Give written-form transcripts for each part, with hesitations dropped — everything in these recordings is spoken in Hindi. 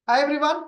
Hi everyone.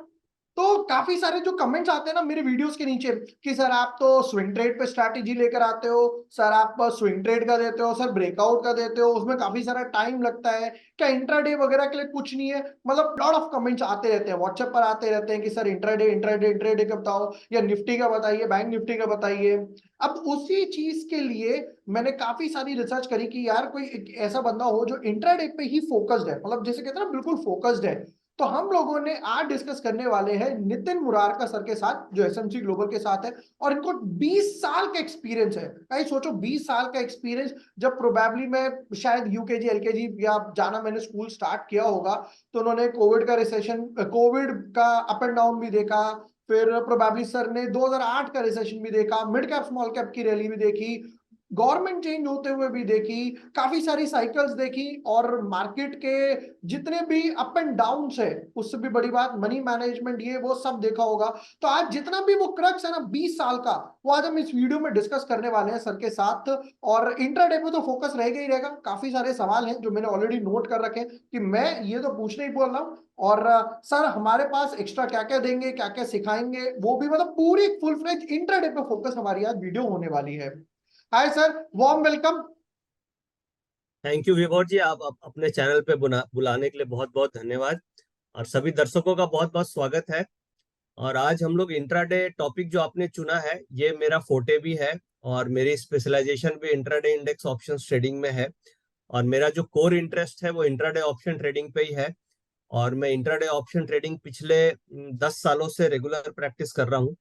तो काफी सारे जो कमेंट्स आते हैं ना मेरे वीडियोस के नीचे कि सर आप तो स्विंग ट्रेड पे स्ट्रैटेजी लेकर आते हो, सर आप स्विंग ट्रेड का देते हो, सर ब्रेकआउट का देते हो, उसमें काफी सारा टाइम लगता है, क्या इंट्राडे वगैरह के लिए कुछ नहीं है? मतलब लॉट ऑफ कमेंट्स आते रहते हैं, व्हाट्सएप पर आते रहते हैं कि सर इंट्राडे इंट्राडे इंट्राडे का बताओ, या निफ्टी का बताइए, बैंक निफ्टी का बताइए। अब उसी चीज के लिए मैंने काफी सारी रिसर्च करी कि यार कोई एक ऐसा बंदा हो जो इंट्राडे पे ही फोकस्ड है, मतलब जैसे कहते हैं ना बिल्कुल फोकस्ड है। तो हम लोगों ने आज डिस्कस करने वाले हैं नितिन मुरारका सर के साथ जो एसएमसी ग्लोबल के साथ है, और इनको 20 साल का एक्सपीरियंस है। भाई सोचो 20 साल का एक्सपीरियंस, जब प्रोबेबली मैं शायद यूकेजी एलकेजी या जाना मैंने स्कूल स्टार्ट किया होगा, तो उन्होंने कोविड का रिसेशन, कोविड का अप एंड डाउन भी देखा। फिर प्रोबेबली सर ने 2008 का रिसेशन भी देखा, मिड कैप स्मॉल कैप की रैली भी देखी, गवर्नमेंट चेंज होते हुए भी देखी, काफी सारी साइकिल्स देखी, और मार्केट के जितने भी अप एंड डाउन है, उससे भी बड़ी बात मनी मैनेजमेंट, ये वो सब देखा होगा। तो आज जितना भी वो क्रक्स है ना 20 साल का, वो आज हम इस वीडियो में डिस्कस करने वाले हैं सर के साथ। और इंट्राडे पे तो फोकस रहेगा ही रहेगा, काफी सारे सवाल हैं जो मैंने ऑलरेडी नोट कर रखे हैं कि मैं ये तो पूछने ही बोल रहा हूँ। और सर हमारे पास एक्स्ट्रा क्या क्या देंगे, क्या क्या सिखाएंगे, वो भी मतलब पूरी फुल फ्लेज इंट्राडे पे फोकस हमारी आज वीडियो होने वाली है। Hi sir, warm welcome. Thank you विभोर जी। आप अपने चैनल पे बुलाने के लिए बहुत बहुत धन्यवाद। और सभी दर्शकों का बहुत बहुत स्वागत है। और आज हम लोग इंट्राडे टॉपिक जो आपने चुना है, ये मेरा फोटे भी है। और मेरी स्पेशलाइजेशन भी इंट्राडे इंडेक्स ऑप्शन ट्रेडिंग में है। और मेरा जो कोर इंटरेस्ट है वो इंट्राडे ऑप्शन ट्रेडिंग पे ही है। और मैं इंट्राडे ऑप्शन ट्रेडिंग पिछले 10 सालों से रेगुलर प्रैक्टिस कर रहा हूँ।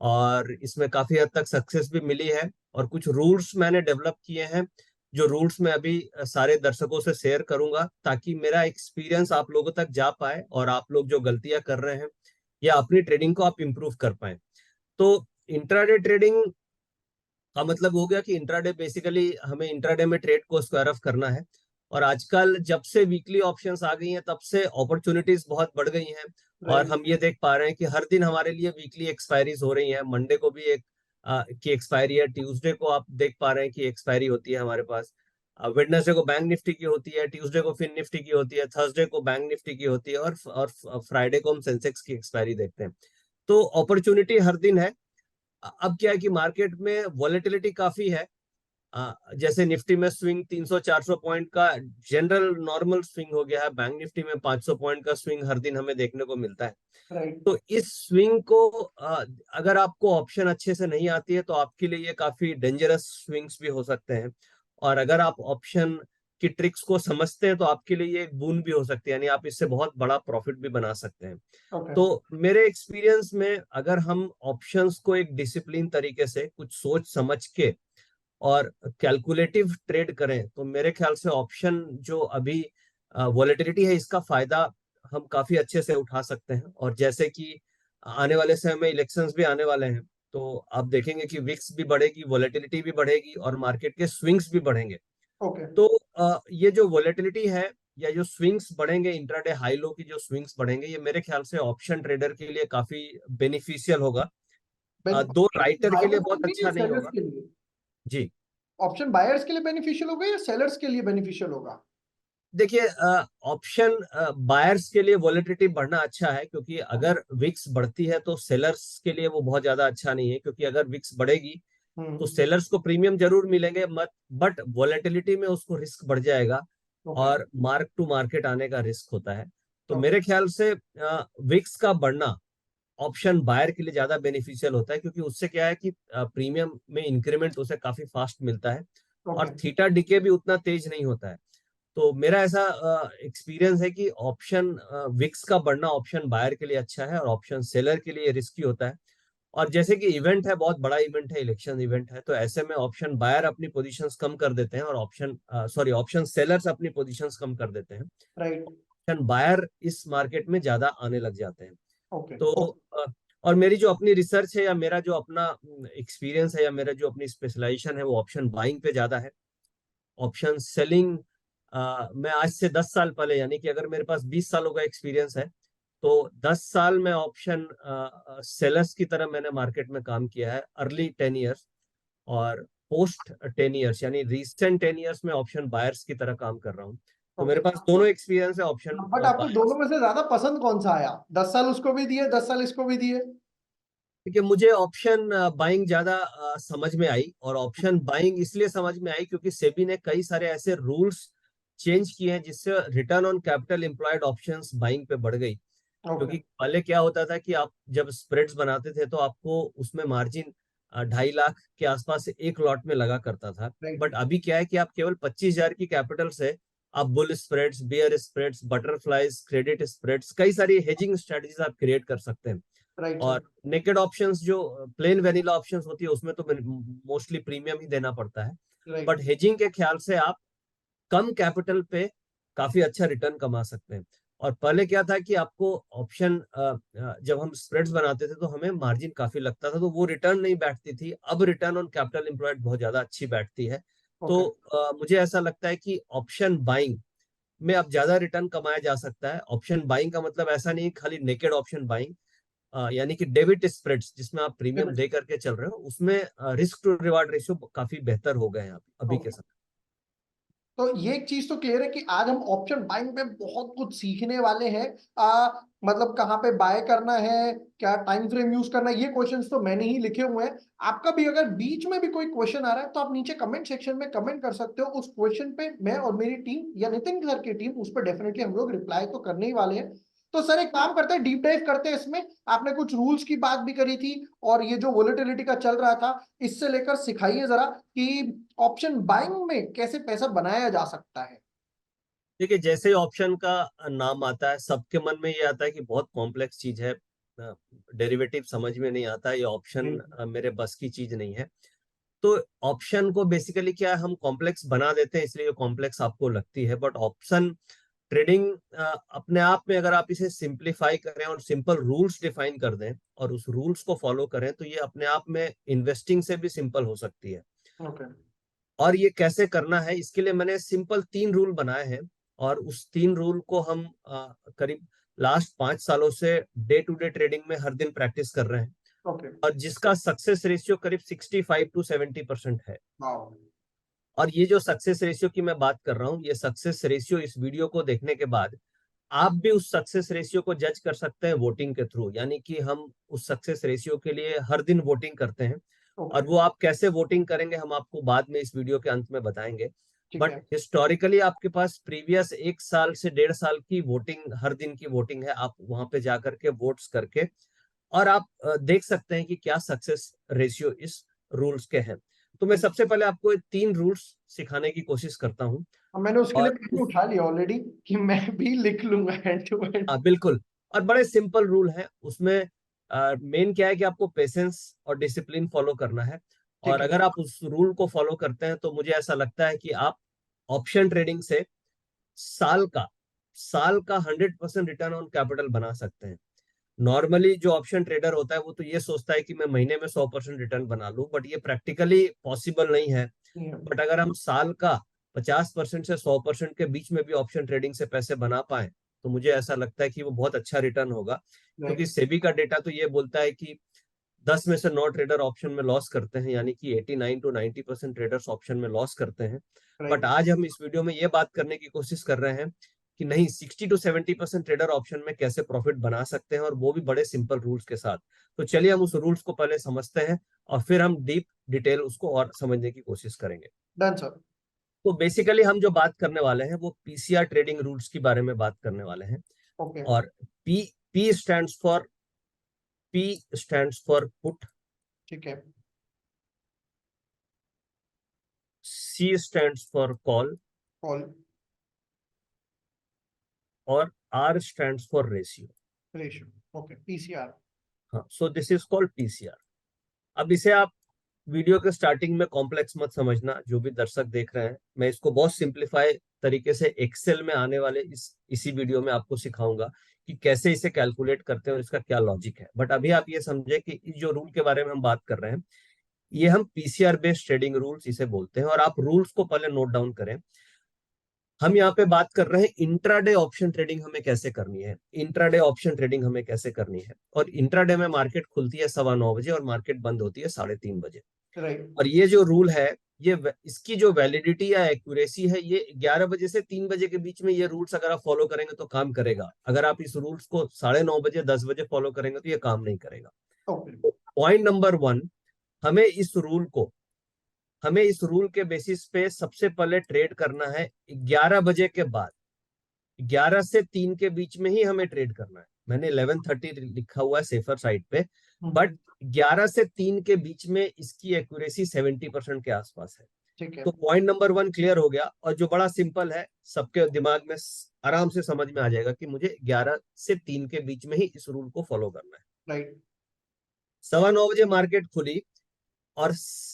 और इसमें काफी हद तक सक्सेस भी मिली है। और कुछ रूल्स मैंने डेवलप किए हैं, जो रूल्स मैं अभी सारे दर्शकों से शेयर करूंगा, ताकि मेरा एक्सपीरियंस आप लोगों तक जा पाए और आप लोग जो गलतियां कर रहे हैं या अपनी ट्रेडिंग को आप इम्प्रूव कर पाए। तो इंट्राडे ट्रेडिंग का मतलब हो गया कि इंट्राडे बेसिकली हमें इंट्राडे में ट्रेड को स्क्वायर ऑफ करना है। और आजकल जब से वीकली ऑप्शंस आ गई हैं, तब से अपॉर्चुनिटीज बहुत बढ़ गई हैं। और राइट। हम ये देख पा रहे हैं कि हर दिन हमारे लिए वीकली एक्सपायरीज हो रही हैं। मंडे को भी एक की एक्सपायरी है, ट्यूसडे को आप देख पा रहे हैं कि एक्सपायरी होती है हमारे पास। वेडनेसडे को बैंक निफ्टी की होती है, ट्यूसडे को फिन निफ्टी की होती है, थर्सडे को बैंक निफ्टी की होती है, और फ्राइडे को हम सेंसेक्स की एक्सपायरी देखते हैं। तो अपॉर्चुनिटी हर दिन है। अब क्या है कि मार्केट में वॉलेटिलिटी काफी है। जैसे निफ्टी में स्विंग 300-400 पॉइंट का जनरल नॉर्मल स्विंग हो गया है, बैंक निफ्टी में 500 पॉइंट का स्विंग हर दिन हमें देखने को मिलता है। राइट। तो इस स्विंग को अगर आपको ऑप्शन अच्छे से नहीं आती है, तो आपके लिए ये काफी डेंजरस स्विंग्स भी हो सकते हैं। और अगर आप ऑप्शन की ट्रिक्स को समझते हैं, तो आपके लिए ये एक बून भी हो सकती है, यानी आप इससे बहुत बड़ा प्रॉफिट भी बना सकते हैं। ओके। तो मेरे एक्सपीरियंस में अगर हम ऑप्शंस को एक डिसिप्लिन तरीके से कुछ सोच समझ के और कैलकुलेटिव ट्रेड करें, तो मेरे ख्याल से ऑप्शन जो अभी वॉलेटिलिटी है, इसका फायदा हम काफी अच्छे से उठा सकते हैं। और जैसे कि आने वाले समय में इलेक्शंस भी आने वाले हैं, तो आप देखेंगे कि विक्स भी बढ़ेगी, वॉलेटिलिटी भी बढ़ेगी, और मार्केट के स्विंग्स भी बढ़ेंगे। ओके। तो ये जो वॉलेटिलिटी है या जो स्विंग्स बढ़ेंगे, इंट्राडे हाई लो की जो स्विंग्स बढ़ेंगे, ये मेरे ख्याल से ऑप्शन ट्रेडर के लिए काफी बेनिफिशियल होगा। दो राइटर के लिए बायर्स के बहुत लिए या अच्छा नहीं सेलर्स होगा। के लिए? जी। ऑप्शन बायर्स के लिए बेनिफिशियल होगा या सेलर्स के लिए बेनिफिशियल होगा? देखिए, ऑप्शन बायर्स के लिए वॉलेटिलिटी बढ़ना अच्छा है, क्योंकि ओके। अगर विक्स बढ़ती है तो सेलर्स के लिए वो बहुत ज्यादा अच्छा नहीं है। क्योंकि अगर विक्स बढ़ेगी तो हम्म। सेलर्स को प्रीमियम जरूर मिलेंगे, मत बट वॉलेटिलिटी में उसको रिस्क बढ़ जाएगा। ओके। और मार्क टू मार्केट आने का रिस्क होता है। तो ओके। मेरे ख्याल से विक्स का बढ़ना ऑप्शन बायर के लिए ज्यादा बेनिफिशियल होता है, क्योंकि उससे क्या है कि प्रीमियम में इंक्रीमेंट उसे काफी फास्ट मिलता है। और ओके। थीटा डिके भी उतना तेज नहीं होता है। तो मेरा ऐसा एक्सपीरियंस है कि ऑप्शन विक्स का बढ़ना ऑप्शन बायर के लिए अच्छा है, और ऑप्शन सेलर के लिए रिस्की होता है। और जैसे कि इवेंट है, बहुत बड़ा इवेंट है, इलेक्शन इवेंट है, तो ऐसे में ऑप्शन बायर अपनी पोजीशंस कम कर देते हैं, और ऑप्शन सेलर्स अपनी पोजीशंस कम कर देते हैं। राइट। ऑप्शन बायर इस मार्केट में ज्यादा आने लग जाते हैं। ओके। तो और मेरी जो अपनी रिसर्च है, या मेरा जो अपना एक्सपीरियंस है, या मेरा जो अपनी स्पेशलाइजेशन है, वो ऑप्शन बाइंग पे ज्यादा है। ऑप्शन सेलिंग मैं आज से 10 साल पहले, यानी कि अगर मेरे पास 20 सालों का एक्सपीरियंस है, तो 10 साल में ऑप्शन सेलर्स की तरह मैंने मार्केट में काम किया है, अर्ली 10 ईयर्स। और पोस्ट 10 ईयर्स यानी रिसेंट 10 ईयर्स में ऑप्शन बायर्स की तरह काम कर रहा हूँ। तो मेरे ओके। पास दोनों एक्सपीरियंस है ऑप्शन बट आपको बाइंग। दोनों में से ज्यादा पसंद कौन सा आया? 10 साल उसको भी दिए, 10 साल इसको भी दिए? देखिए, मुझे ऑप्शन बाइंग ज्यादा समझ में आई, और ऑप्शन बाइंग इसलिए समझ में आई क्योंकि सेबी ने कई सारे ऐसे रूल्स चेंज किए हैं जिससे return on capital employed options buying पे बढ़ गई। ओके। क्योंकि पहले क्या होता था कि आप जब स्प्रेड्स बनाते थे तो आपको उसमें मार्जिन 2.5 लाख के आसपास एक लॉट में लगा करता था। राइट। बट अभी क्या है कि आप केवल 25,000 की कैपिटल से आप bull spreads, bear spreads, butterflies, credit spreads, कई सारी हेजिंग स्ट्रेटजीज आप क्रिएट कर सकते हैं। Right sir. और नेकेड ऑप्शंस जो प्लेन वेनिला ऑप्शंस होती है उसमें तो मोस्टली प्रीमियम ही देना पड़ता है। राइट। बट हेजिंग के ख्याल से आप कम कैपिटल पे काफी अच्छा रिटर्न कमा सकते हैं। और पहले क्या था कि आपको ऑप्शन जब हम स्प्रेड्स बनाते थे तो हमें मार्जिन काफी लगता था, तो वो रिटर्न नहीं बैठती थी। अब रिटर्न ऑन कैपिटल एम्प्लॉयड बहुत ज्यादा अच्छी बैठती है। तो ओके। मुझे ऐसा लगता है कि ऑप्शन बाइंग में अब ज्यादा रिटर्न कमाया जा सकता है। ऑप्शन बाइंग का मतलब ऐसा नहीं खाली नेकेड ऑप्शन बाइंग, यानी कि डेबिट स्प्रेड्स जिसमें आप प्रीमियम दे करके चल रहे हो, उसमें रिस्क टू रिवार्ड रेशियो काफी बेहतर हो गए हैं अभी के ओके। समय। तो ये एक चीज तो क्लियर है कि आज हम ऑप्शन बाइंग पे बहुत कुछ सीखने वाले हैं। मतलब कहाँ पे बाय करना है, क्या टाइम फ्रेम यूज करना है, ये क्वेश्चंस तो मैंने ही लिखे हुए हैं। आपका भी अगर बीच में भी कोई क्वेश्चन आ रहा है तो आप नीचे कमेंट सेक्शन में कमेंट कर सकते हो। उस क्वेश्चन पे मैं और मेरी टीम या नितिन सर की टीम उस पर डेफिनेटली हम लोग रिप्लाई तो करने ही वाले हैं। तो सर एक काम करते हैं, डीप डाइव करते हैं इसमें। आपने कुछ रूल्स की बात भी करी थी, और ये जो वोलेटिलिटी का चल रहा था, इससे लेकर सिखाइए जरा कि ऑप्शन बाइंग में कैसे पैसा बनाया जा सकता है। देखिए, जैसे ही ऑप्शन का नाम आता है सबके मन में ये आता है कि बहुत कॉम्प्लेक्स चीज है, डेरिवेटिव समझ में नहीं आता, ये ऑप्शन मेरे बस की चीज नहीं है। तो ऑप्शन को बेसिकली क्या है, हम कॉम्प्लेक्स बना देते हैं इसलिए कॉम्प्लेक्स आपको लगती है। बट ऑप्शन ट्रेडिंग अपने आप में अगर आप इसे सिंप्लीफाई करें और सिंपल रूल्स डिफाइन कर दें और उस रूल्स को फॉलो करें तो ये अपने आप में इन्वेस्टिंग से भी सिंपल हो सकती है। ओके। और ये कैसे करना है इसके लिए मैंने सिंपल 3 रूल बनाए हैं। और उस 3 रूल को हम करीब लास्ट 5 सालों से डे टू डे ट्रेडिंग में हर दिन प्रैक्टिस कर रहे हैं। ओके। और जिसका सक्सेस रेशियो करीब 65 to 70% है। वाओ। और ये जो सक्सेस रेशियो की मैं बात कर रहा हूँ, ये सक्सेस रेशियो इस वीडियो को देखने के बाद आप भी उस सक्सेस रेशियो को जज कर सकते हैं वोटिंग के थ्रू। यानी कि हम उस सक्सेस रेशियो के लिए हर दिन वोटिंग करते हैं। ओके। और वो आप कैसे वोटिंग करेंगे हम आपको बाद में इस वीडियो के अंत में बताएंगे। ठीक बट है। हिस्टोरिकली आपके पास प्रीवियस 1 साल से 1.5 साल की वोटिंग, हर दिन की वोटिंग है। आप वहां पे जा करके वोट्स करके और आप देख सकते हैं कि क्या सक्सेस रेशियो इस रूल्स के हैं। तो मैं ठीक। सबसे पहले आपको ये 3 रूल्स सिखाने की कोशिश करता हूँ। अब मैंने उसके लिए और पेन उठा लिया ऑलरेडी कि मैं भी लिख लूंगा हैंड टू हैंड। हाँ, बिल्कुल। और बड़े सिंपल रूल है उसमें। मेन क्या है कि आपको पेशेंस और डिसिप्लिन फॉलो करना है। और ठीक है। अगर आप उस रूल को फॉलो करते हैं तो मुझे ऐसा लगता है कि आप ऑप्शन ट्रेडिंग से साल का साल का 100% रिटर्न ऑन कैपिटल बना सकते हैं। नॉर्मली जो ऑप्शन ट्रेडर होता है वो तो ये सोचता है कि मैं महीने में 100% रिटर्न बना लूं, बट ये प्रैक्टिकली पॉसिबल नहीं है। बट अगर हम साल का 50% से 100% के बीच में भी ऑप्शन ट्रेडिंग से पैसे बना पाए तो मुझे ऐसा लगता है कि वो बहुत अच्छा रिटर्न होगा। क्योंकि राइट। सेबी का डेटा तो ये बोलता है कि 10 में से 9 ट्रेडर ऑप्शन में लॉस करते हैं, यानी कि 89 to 90% ट्रेडर्स ऑप्शन में लॉस करते हैं। But right. आज हम इस वीडियो में ये बात करने की कोशिश कर रहे हैं कि नहीं, 60 to 70% ट्रेडर ऑप्शन में कैसे प्रॉफिट बना सकते हैं, और वो भी बड़े सिंपल रूल्स के साथ। तो चलिए हम उस रूल्स को पहले समझते हैं और फिर हम डीप डिटेल उसको और समझने की कोशिश करेंगे। Done sir. तो बेसिकली हम जो बात करने वाले हैं वो पीसीआर ट्रेडिंग रूल्स के बारे में बात करने वाले हैं। ओके। और P P stands for P stands for put, ठीक है। C stands for call, call. और R stands for ratio. Ratio. Okay. PCR. हाँ, so this is called PCR. अब इसे आप वीडियो के स्टार्टिंग में कॉम्प्लेक्स मत समझना, जो भी दर्शक देख रहे हैं। मैं इसको बहुत सिंप्लीफाई तरीके से एक्सेल में आने वाले इसी वीडियो में आपको सिखाऊंगा कि कैसे इसे कैलकुलेट करते हैं और इसका क्या लॉजिक है। बट अभी आप ये समझे कि इस जो रूल के बारे में हम बात कर रहे हैं ये हम पीसीआर बेस्ड ट्रेडिंग रूल्स इसे बोलते हैं। और आप रूल्स को पहले नोट डाउन करें। हम यहाँ पे बात कर रहे हैं इंट्राडे ऑप्शन ट्रेडिंग हमें कैसे करनी है। इंट्राडे ऑप्शन ट्रेडिंग हमें कैसे करनी है, और इंट्राडे में मार्केट खुलती है 9:15 बजे और मार्केट बंद होती है 3:30 बजे। राइट। और ये जो रूल है, इसकी जो वैलिडिटी या एक्यूरेसी है, ये 11 बजे से 3 बजे के बीच में ये रूल्स अगर आप फॉलो करेंगे तो काम करेगा। अगर आप इस रूल्स को 9:30 बजे 10 बजे फॉलो करेंगे तो ये काम नहीं करेगा। ओके। पॉइंट नंबर 1, हमें इस रूल को हमें इस रूल के बेसिस पे सबसे पहले ट्रेड करना है 11 बजे के बाद। 11 से 3 के बीच में ही हमें ट्रेड करना है। मैंने 11:30 लिखा हुआ है सेफर साइड पे, बट 11 से 3 के बीच में इसकी एक्यूरेसी 70% के आसपास है। ठीक है। तो पॉइंट नंबर 1 क्लियर हो गया, और जो बड़ा सिंपल है, सबके दिमाग में आराम से समझ में आ जाएगा कि मुझे 11 से 3 के बीच में ही इस रूल को फॉलो करना है। राइट। 9:15 बजे मार्केट खुली, और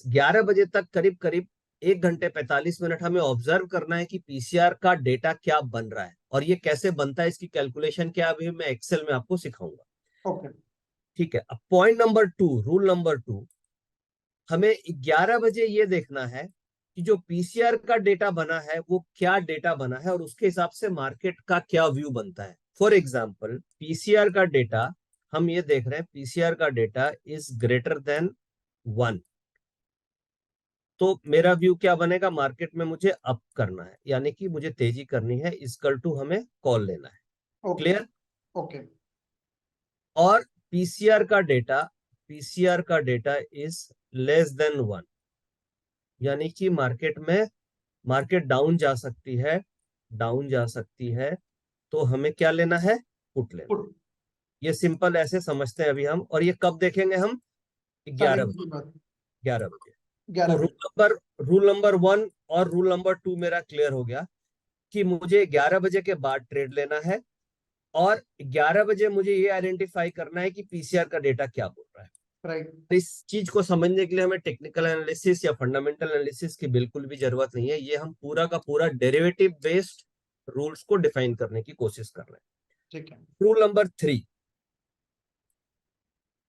11 बजे तक करीब करीब 1 घंटे 45 मिनट हमें ऑब्जर्व करना है कि पीसीआर का डेटा क्या बन रहा है, और ये कैसे बनता है, इसकी कैलकुलेशन क्या अभी मैं एक्सेल में आपको सिखाऊंगा। ओके। ठीक है। अब पॉइंट नंबर 2, रूल नंबर 2, हमें 11 बजे ये देखना है कि जो पीसीआर का डेटा बना है वो क्या डेटा बना है, और उसके हिसाब से मार्केट का क्या व्यू बनता है। फॉर एग्जाम्पल, पीसीआर का डेटा हम ये देख रहे हैं, पीसीआर का डेटा इज ग्रेटर देन 1, तो मेरा व्यू क्या बनेगा, मार्केट में मुझे अप करना है, यानी कि मुझे तेजी करनी है, इक्वल टू हमें कॉल लेना है। ओके। क्लियर। ओके। और पीसीआर का डेटा इज लेस देन 1, यानी कि मार्केट डाउन जा सकती है, तो हमें क्या लेना है, पुट लेना है। गुड। ये सिंपल ऐसे समझते हैं अभी हम, और ये कब देखेंगे हम, 11 बजे। 11 बजे। तो 11 बजे। रूल नंबर 1 और रूल नंबर 2 मेरा क्लियर हो गया कि मुझे 11 बजे के बाद ट्रेड लेना है, और 11 बजे मुझे ये आइडेंटिफाई करना है कि पीसीआर का डेटा क्या बोल रहा है। राइट। तो इस चीज को समझने के लिए हमें टेक्निकल एनालिसिस या फंडामेंटल एनालिसिस की बिल्कुल भी जरूरत नहीं है। ये हम पूरा का पूरा डेरिवेटिव बेस्ड रूल्स को डिफाइन करने की कोशिश कर रहे हैं। ठीक है। रूल नंबर 3,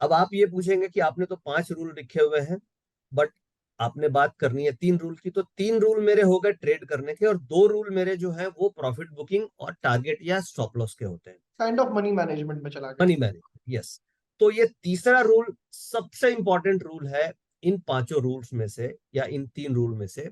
अब आप ये पूछेंगे कि आपने तो 5 रूल लिखे हुए हैं, बट आपने बात करनी है 3 रूल की, तो 3 रूल मेरे हो गए ट्रेड करने के, और 2 रूल मेरे जो है वो प्रॉफिट बुकिंग और टारगेट या स्टॉप लॉस के होते हैं। काइंड ऑफ मनी मैनेजमेंट में चला गया। Money management, yes. तो ये तीसरा रूल सबसे इंपॉर्टेंट रूल है इन 5 रूल्स में से, या इन 3 रूल में से।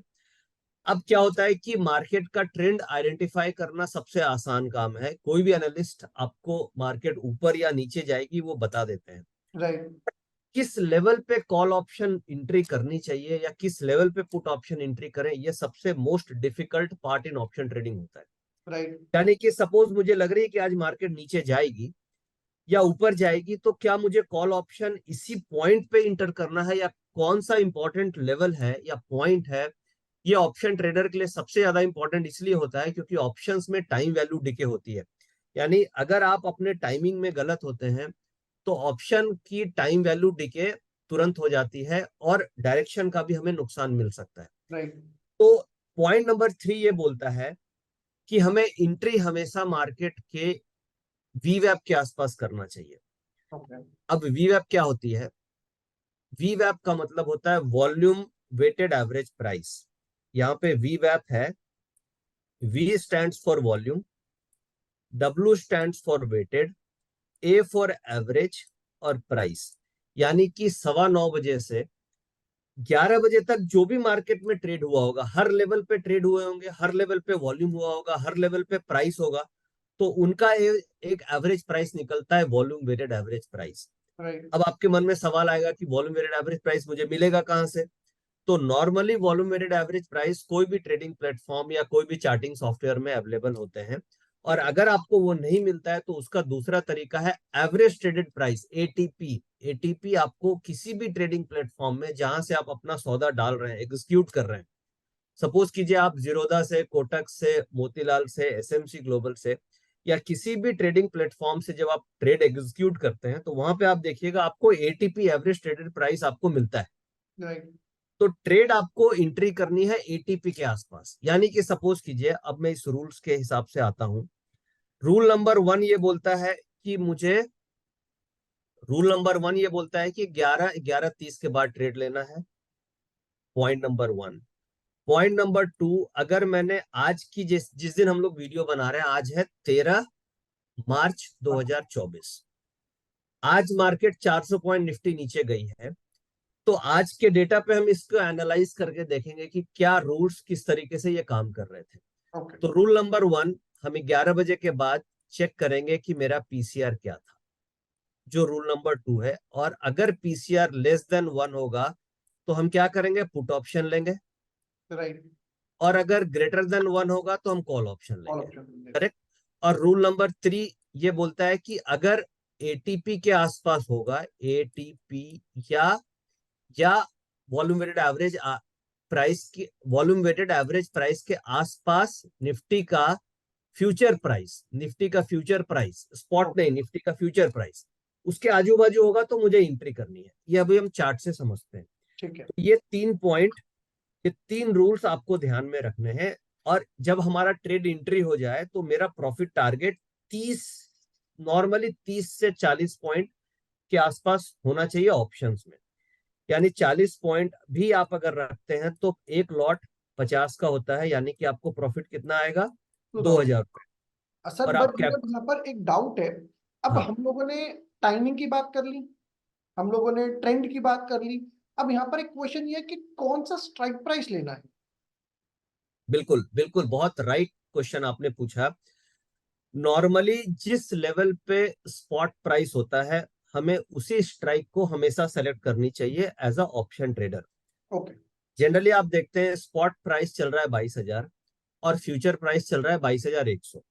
अब क्या होता है कि मार्केट का ट्रेंड आइडेंटिफाई करना सबसे आसान काम है। कोई भी एनालिस्ट आपको मार्केट ऊपर या नीचे जाएगी वो बता देते हैं। राइट। किस लेवल पे कॉल ऑप्शन एंट्री करनी चाहिए या किस लेवल पे पुट ऑप्शन एंट्री करें, ये सबसे most difficult part in option trading होता है। राइट। यानी कि सपोज मुझे लग रही है कि आज मार्केट नीचे जाएगी या ऊपर जाएगी, तो क्या मुझे कॉल ऑप्शन इसी पॉइंट पे इंटर करना है, या कौन सा इंपॉर्टेंट लेवल है या पॉइंट है। ये ऑप्शन ट्रेडर के लिए सबसे ज्यादा इंपॉर्टेंट इसलिए होता है क्योंकि ऑप्शंस में टाइम वैल्यू डिके होती है। यानी अगर आप अपने टाइमिंग में गलत होते हैं तो ऑप्शन की टाइम वैल्यू डिके तुरंत हो जाती है, और डायरेक्शन का भी हमें नुकसान मिल सकता है। राइट। तो पॉइंट नंबर 3 ये बोलता है कि हमें एंट्री हमेशा मार्केट के वीवैप के आसपास करना चाहिए। ओके। अब वीवैप क्या होती है, वीवैप का मतलब होता है वॉल्यूम वेटेड एवरेज प्राइस। यहाँ पे वीवैप है, V stands for volume, W stands for weighted, A for average, और प्राइस। यानी कि 9:15 बजे से 11 बजे तक जो भी मार्केट में ट्रेड हुआ होगा, हर लेवल पे ट्रेड हुए होंगे, हर लेवल पे वॉल्यूम हुआ होगा, हर लेवल पे प्राइस होगा, तो उनका एक एवरेज प्राइस निकलता है, volume weighted average price. Right. अब आपके मन में सवाल आएगा कि वॉल्यूम वेटेड एवरेज प्राइस मुझे मिलेगा कहां से। तो normally volume weighted average price कोई भी ट्रेडिंग प्लेटफॉर्म या कोई भी चार्टिंग सॉफ्टवेयर में अवेलेबल होते हैं, और अगर आपको वो नहीं मिलता है तो उसका दूसरा तरीका है average traded price, ATP. ATP आपको किसी भी ट्रेडिंग प्लेटफॉर्म में जहां से आप अपना सौदा डाल रहे हैं, एग्जीक्यूट कर रहे हैं, सपोज कीजिए आप जीरोधा से, कोटक से, मोतीलाल से, एसएमसी ग्लोबल से, या किसी भी ट्रेडिंग प्लेटफॉर्म से जब आप ट्रेड एग्जीक्यूट करते हैं तो वहां पे आप देखिएगा आपको एटीपी, एवरेज ट्रेडेड प्राइस, आपको मिलता है। राइट। तो ट्रेड आपको एंट्री करनी है एटीपी के आसपास। यानी कि सपोज कीजिए, अब मैं इस रूल्स के हिसाब से आता हूं। रूल नंबर 1 ये बोलता है कि मुझे रूल नंबर 1 ये बोलता है कि 11:30 के बाद ट्रेड लेना है। Point number 1। पॉइंट नंबर 2, अगर मैंने आज की जिस जिस दिन हम लोग वीडियो बना रहे हैं, आज है 13 मार्च 2024। आज मार्केट 400 पॉइंट निफ्टी नीचे गई है। तो आज के डेटा पे हम इसको एनालाइज करके देखेंगे कि क्या रूल्स किस तरीके से ये काम कर रहे थे। ओके। तो रूल नंबर 1, हमें 11 बजे के बाद चेक करेंगे कि मेरा पीसीआर क्या था, जो रूल नंबर 2 है। और अगर पीसीआर लेस देन 1 होगा तो हम क्या करेंगे, पुट ऑप्शन लेंगे। राइट। और अगर ग्रेटर देन 1 होगा तो हम कॉल ऑप्शन ऑल लेंगे। ऑप्शन। करेक्ट। और रूल नंबर 3 ये बोलता है कि अगर एटीपी के आसपास होगा, एटीपी या वॉल्यूम वेटेड एवरेज प्राइस की, वॉल्यूम वेटेड एवरेज प्राइस के आसपास निफ्टी का फ्यूचर प्राइस, निफ्टी का फ्यूचर प्राइस, स्पॉट नहीं, निफ्टी का फ्यूचर प्राइस उसके आजू बाजू होगा तो मुझे एंट्री करनी है। ये अभी हम चार्ट से समझते हैं। ठीक है। तो ये 3 पॉइंट, ये 3 रूल्स आपको ध्यान में रखने हैं। और जब हमारा ट्रेड एंट्री हो जाए तो मेरा प्रॉफिट टारगेट 30, नॉर्मली 30 से 40 पॉइंट के आसपास होना चाहिए ऑप्शंस में। यानी 40 पॉइंट भी आप अगर रखते हैं तो एक लॉट 50 का होता है, यानी कि आपको प्रॉफिट कितना आएगा, 2000। 2000 रुपए। सर और बट आप क्या, मतलब यहाँ पर एक डाउट है। अब हाँ हम लोगों ने टाइमिंग की बात कर ली, हम लोगों ने ट्रेंड की बात कर ली। अब यहाँ पर एक क्वेश्चन ये है कि कौन सा स्ट्राइक प्राइस लेना है। बिल्कुल बिल्कुल, बहुत राइट क्वेश्चन आपने पूछा। नॉर्मली जिस लेवल पे स्पॉट प्राइस होता है, हमें उसी स्ट्राइक को हमेशा सेलेक्ट करनी चाहिए as a option trader. Okay. Generally आप देखते हैं स्पॉट प्राइस चल रहा है 22,000 और फ्यूचर प्राइस चल रहा है 22,100,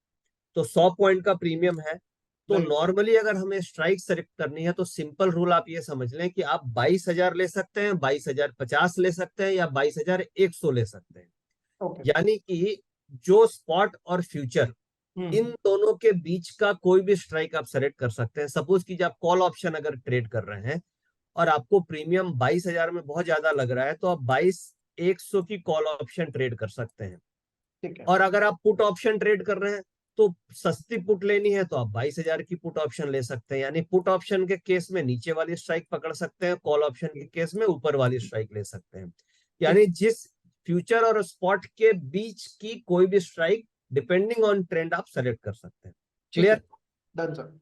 तो 100 पॉइंट का प्रीमियम है। तो राइट। नॉर्मली अगर हमें स्ट्राइक सेलेक्ट करनी है तो सिंपल रूल आप ये समझ लें कि आप 22,000 ले सकते हैं, 22,050 ले सकते हैं, या 22,100 ले सकते हैं। ओके। यानी कि जो स्पॉट और फ्यूचर, इन हम्म। दोनों के बीच का कोई भी स्ट्राइक आप सेलेक्ट कर सकते हैं। सपोज कीजिए आप कॉल ऑप्शन अगर ट्रेड कर रहे हैं और आपको प्रीमियम 22,000 में बहुत ज्यादा लग रहा है तो आप 22,100 की कॉल ऑप्शन ट्रेड कर सकते हैं। ठीक है। और अगर आप पुट ऑप्शन ट्रेड कर रहे हैं तो सस्ती पुट लेनी है तो आप 22,000 की पुट ऑप्शन ले सकते हैं। यानी पुट ऑप्शन के केस में नीचे वाली स्ट्राइक पकड़ सकते हैं, कॉल ऑप्शन के केस में ऊपर वाली स्ट्राइक ले सकते हैं। ठीक। यानी जिस फ्यूचर और स्पॉट के बीच की कोई भी स्ट्राइक डिपेंडिंग ऑन ट्रेंड आप सेलेक्ट कर सकते हैं। ठीक है। क्लियर। Done sir.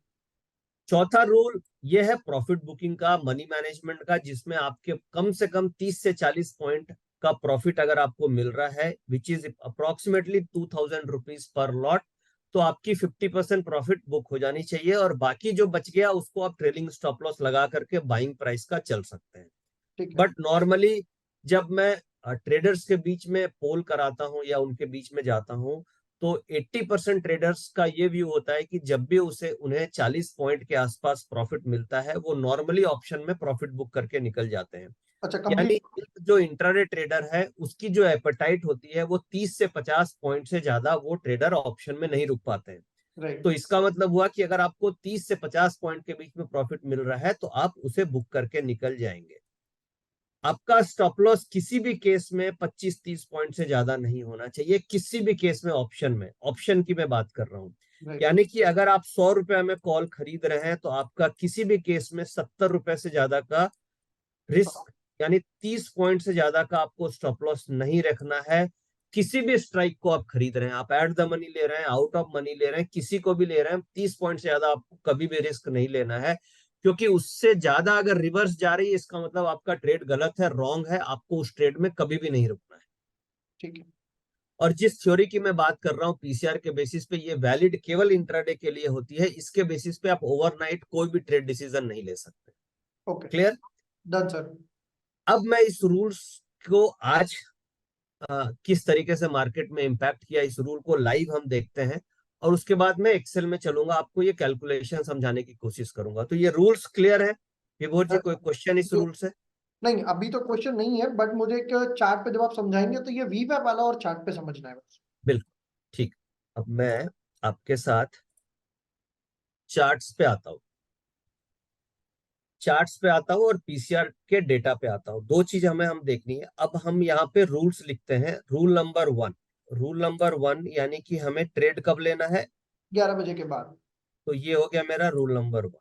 चौथा रूल ये है प्रॉफिट बुकिंग का, मनी मैनेजमेंट का, जिसमें आपके कम से कम 30 से 40 पॉइंट का प्रॉफिट अगर आपको मिल रहा है, which is approximately 2,000 rupees per lot, तो आपकी 50% प्रॉफिट बुक हो जानी चाहिए और बाकी जो बच गया उसको आप ट्रेलिंग स्टॉप लॉस लगा करके बाइंग प्राइस का चल सकते हैं। ठीक है। बट नॉर्मली जब मैं ट्रेडर्स के बीच में पोल कराता हूं या उनके बीच में जाता हूं तो 80% ट्रेडर्स का ये व्यू होता है कि जब भी उन्हें 40 पॉइंट के आसपास प्रॉफिट मिलता है वो नॉर्मली ऑप्शन में प्रॉफिट बुक करके निकल जाते हैं। अच्छा यानी कंप्लीट। एक जो इंट्राडे ट्रेडर है उसकी जो एपेटाइट होती है वो 30 से 50 पॉइंट से ज्यादा वो ट्रेडर ऑप्शन में नहीं रुक पाते हैं। राइट। तो इसका मतलब हुआ कि अगर आपको 30 से 50 पॉइंट के बीच में प्रॉफिट मिल रहा है तो आप उसे बुक करके निकल जाएंगे। आपका स्टॉप लॉस किसी भी केस में 25-30 पॉइंट से ज्यादा नहीं होना चाहिए, किसी भी केस में। ऑप्शन में, ऑप्शन की मैं बात कर रहा हूं। राइट। यानी कि अगर आप 100 रुपए में कॉल खरीद रहे हैं तो आपका किसी भी केस में 70 रुपए से ज्यादा का रिस्क, यानी 30 पॉइंट से ज्यादा का आपको स्टॉप लॉस नहीं रखना है। किसी भी स्ट्राइक को आप खरीद रहे हैं, आप एट द मनी ले रहे हैं, आउट ऑफ मनी ले रहे हैं, किसी को भी ले रहे हैं, 30 पॉइंट से ज्यादा आपको कभी भी रिस्क नहीं लेना है। क्योंकि उससे ज्यादा अगर रिवर्स जा रही है इसका मतलब आपका ट्रेड गलत है, रॉन्ग है, आपको उस ट्रेड में कभी भी नहीं रुकना है। ठीक है। और जिस थ्योरी की मैं बात कर रहा हूँ पीसीआर के बेसिस पे, ये वैलिड केवल इंट्राडे के लिए होती है। इसके बेसिस पे आप ओवरनाइट कोई भी ट्रेड डिसीजन नहीं ले सकते। ओके। क्लियर। Done sir. अब मैं इस रूल्स को आज किस तरीके से मार्केट में इंपैक्ट किया, इस रूल को लाइव हम देखते हैं और उसके बाद मैं एक्सेल में चलूंगा, आपको ये कैलकुलेशन समझाने की कोशिश करूंगा। तो ये रूल्स क्लियर है विभोर जी, कोई क्वेश्चन इस रूल से? नहीं अभी तो क्वेश्चन नहीं है, बट मुझे एक चार्ट पे जब आप समझाएंगे तो ये वी पैप वाला और चार्ट पे समझना है बस। बिल्कुल ठीक। अब मैं आपके साथ चार्ट्स पे आता हूँ, चार्ट्स पे आता हूँ और पीसीआर के डेटा पे आता हूँ। दो चीज हमें हम देखनी है। अब हम यहाँ पे रूल्स लिखते हैं। रूल नंबर 1, रूल नंबर 1 यानी कि हमें ट्रेड कब लेना है, 11 बजे के बाद। तो ये हो गया मेरा रूल नंबर 1।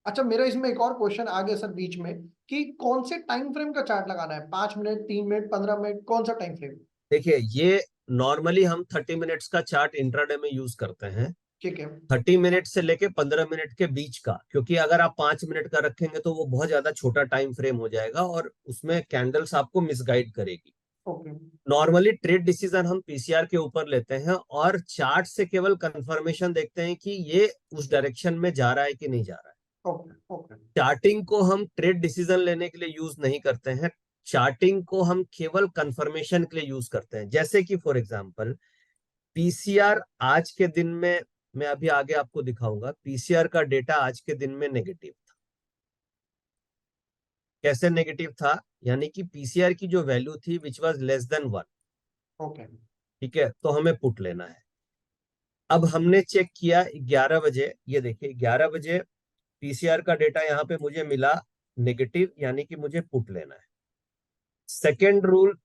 अच्छा मेरा इसमें एक और क्वेश्चन आ गया सर बीच में, कि कौन से टाइम फ्रेम का चार्ट लगाना है, 5 मिनट, 3 मिनट, 15 मिनट, कौन सा टाइम फ्रेम। देखिए ये नॉर्मली हम 30 मिनट्स का चार्ट इंट्राडे में यूज करते हैं। ठीक है। 30 मिनट से लेके 15 मिनट के बीच का, क्योंकि अगर आप 5 मिनट का रखेंगे तो वो बहुत ज्यादा छोटा टाइम फ्रेम हो जाएगा और उसमें कैंडल्स आपको मिसगाइड करेगी। ओके। नॉर्मली ट्रेड डिसीजन हम पीसीआर के ऊपर लेते हैं और चार्ट से केवल कंफर्मेशन देखते हैं कि ये उस डायरेक्शन में जा रहा है कि नहीं जा रहा है। ओके। ओके। चार्टिंग को हम ट्रेड डिसीजन लेने के लिए यूज नहीं करते हैं। चार्टिंग को हम केवल कंफर्मेशन के लिए यूज करते हैं। जैसे कि फॉर एग्जांपल पीसीआर आज के दिन में, मैं अभी आगे आपको दिखाऊंगा, पीसीआर का डेटा आज के दिन में नेगेटिव था। कैसे नेगेटिव था? यानी कि पीसीआर की जो वैल्यू थी which was less than 1। Okay. ठीक है, तो हमें पुट लेना है। अब हमने चेक किया 11 बजे, ये देखिए 11 बजे पीसीआर का डेटा यहाँ पे मुझे मिला नेगेटिव, यानी कि मुझे पुट लेना है। सेकेंड रूल,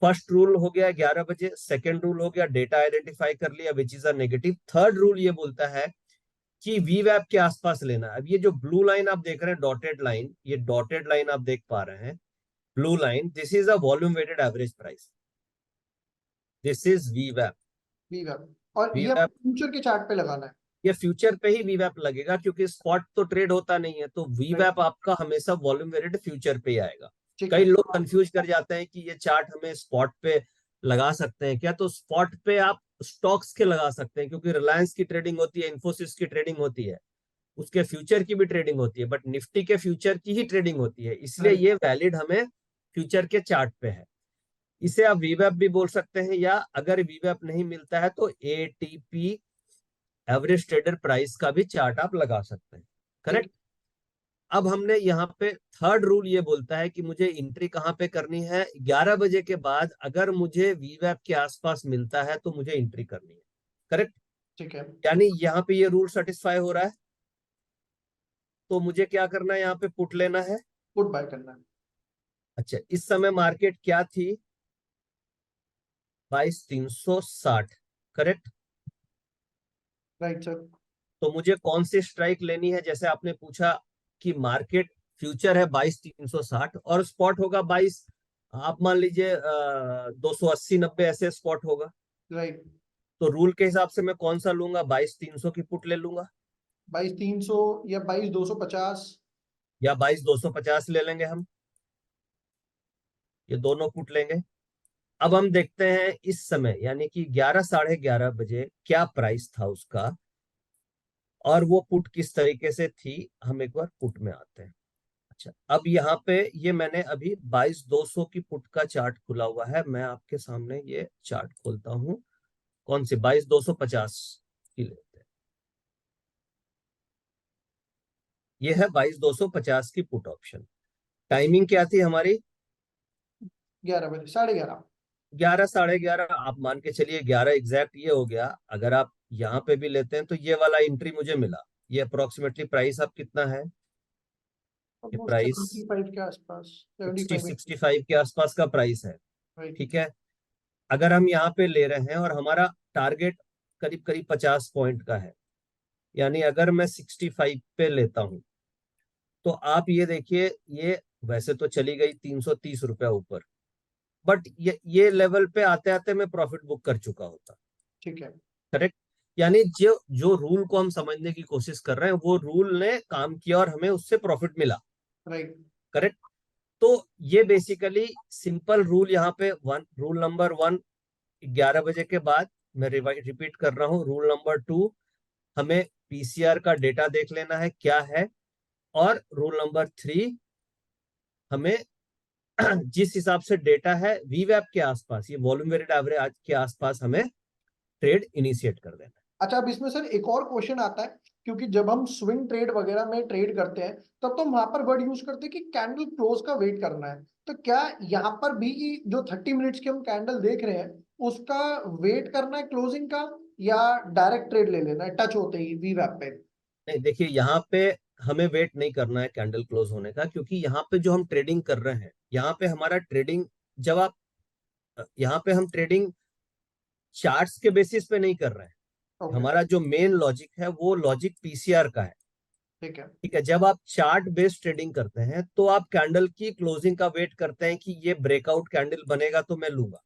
फर्स्ट रूल हो गया 11 बजे, सेकेंड रूल हो गया डेटा आइडेंटिफाई कर लिया which is a negative. Third rule ये बोलता है कि वीवैप के आसपास लेना है। अब ये जो ब्लू लाइन आप देख रहे हैं, डॉटेड लाइन, ये डॉटेड लाइन आप देख पा रहे हैं, blue line, this is a volume weighted average price, this is वीवैप। वीवैप। और ये वीवैप, फ्यूचर के चार्ट पे लगाना है। ये फ्यूचर पे ही वीवैप लगेगा क्योंकि स्पॉट तो ट्रेड होता नहीं है, तो राइट। वीवैप आपका हमेशा वॉल्यूम वेटेड फ्यूचर पे ही आएगा। ठीक कई है। लोग कंफ्यूज कर जाते हैं कि ये चार्ट हमें स्पॉट पे लगा सकते हैं क्या? तो स्पॉट पे आप स्टॉक्स के लगा सकते हैं, क्योंकि रिलायंस की ट्रेडिंग होती है, इन्फोसिस की ट्रेडिंग होती है, उसके फ्यूचर की भी ट्रेडिंग होती है, बट निफ्टी के फ्यूचर की ही ट्रेडिंग होती है, इसलिए राइट। ये वैलिड हमें फ्यूचर के चार्ट पे है। इसे आप वीवैप भी बोल सकते हैं, या अगर वीवैप नहीं मिलता है तो एटीपी, एवरेज ट्रेडर प्राइस का भी चार्ट आप लगा सकते हैं। ठीक करेक्ट। अब हमने यहाँ पे थर्ड रूल ये बोलता है कि मुझे एंट्री कहाँ पे करनी है। 11 बजे के बाद अगर मुझे वीवैप के आसपास मिलता है तो मुझे एंट्री करनी है। करेक्ट। ठीक है। यानी यहाँ पे ये रूल सेटिस्फाई हो रहा है, तो मुझे क्या करना है? यहाँ पे पुट लेना है। पुट बाय करना है। अच्छा, इस समय मार्केट क्या थी? 22,360। करेक्ट। Right sir. तो मुझे कौन सी स्ट्राइक लेनी है? जैसे आपने पूछा कि मार्केट फ्यूचर है 22,360 और स्पॉट होगा 22, आप मान लीजिए 280-90 ऐसे स्पॉट होगा। राइट। तो रूल के हिसाब से मैं कौन सा लूंगा? 22,300 की पुट ले लूंगा, 22,300 या 22,250। या 22,250 ले लेंगे हम, ये दोनों पुट लेंगे। अब हम देखते हैं इस समय, यानी कि 11, साढ़े 11 बजे क्या प्राइस था उसका और वो पुट किस तरीके से थी। हम एक बार पुट में आते हैं। अच्छा, अब यहाँ पे ये मैंने अभी 22,200 की पुट का चार्ट खुला हुआ है, मैं आपके सामने ये चार्ट खोलता हूँ। कौन सी? 22,250 की लेते हैं। ये है 22,250 की पुट ऑप्शन। टाइमिंग क्या थी हमारी? 11 बजे, 11:30। 11, साढ़े 11, आप मान के चलिए 11 एग्जैक्ट ये हो गया। अगर आप यहाँ पे भी लेते हैं तो ये वाला एंट्री मुझे मिला। ये अप्रोक्सीमेटली प्राइस अब कितना है? ये ऑलमोस्ट प्राइस 75 के आसपास, 60, 75। 65 के आसपास का प्राइस है। राइट। ठीक है। अगर हम यहाँ पे ले रहे हैं और हमारा टारगेट करीब करीब 50 पॉइंट का है, यानी अगर मैं 65 पे लेता हूं तो आप ये देखिए, ये वैसे तो चली गई 330 रुपया ऊपर, बट ये लेवल पे आते आते मैं प्रॉफिट बुक कर चुका होता। ठीक है। करेक्ट। यानी जो जो रूल को हम समझने की कोशिश कर रहे हैं वो रूल ने काम किया और हमें उससे प्रॉफिट मिला। राइट। करेक्ट। तो ये बेसिकली सिंपल रूल यहाँ पे रूल नंबर 1, 11 बजे के बाद, मैं रिपीट कर रहा हूँ, रूल नंबर 2, हमें पीसीआर का डेटा देख लेना है क्या है। और रूल नंबर 3, हमें जिस हिसाब से डेटा है वीवैप के आसपास, ये वॉल्यूम वेटेड एवरेज के आसपास, हमें ट्रेड इनिशिएट कर देना अच्छा, अब इसमें सर एक और क्वेश्चन आता है, क्योंकि जब हम स्विंग ट्रेड वगैरह में ट्रेड करते हैं तब तो हम वहां पर वर्ड यूज करते हैं कि कैंडल क्लोज का वेट करना है। तो क्या यहाँ पर भी जो 30 मिनट्स की हम कैंडल देख रहे हैं उसका वेट करना है क्लोजिंग का, या डायरेक्ट ट्रेड ले लेना है टच होते ही वी वेब पे? है। नहीं, देखिए यहाँ पे हमें वेट नहीं करना है कैंडल क्लोज होने का, क्योंकि यहाँ पे जो हम ट्रेडिंग कर रहे हैं, यहाँ पे हमारा ट्रेडिंग, जब आप यहाँ पे हम ट्रेडिंग चार्ट्स के बेसिस पे नहीं कर रहे हैं। ओके। हमारा जो मेन लॉजिक है वो लॉजिक पीसीआर का है। ठीक है। ठीक है। जब आप चार्ट बेस्ड ट्रेडिंग करते हैं तो आप कैंडल की क्लोजिंग का वेट करते हैं कि ये ब्रेकआउट कैंडल बनेगा तो मैं लूंगा।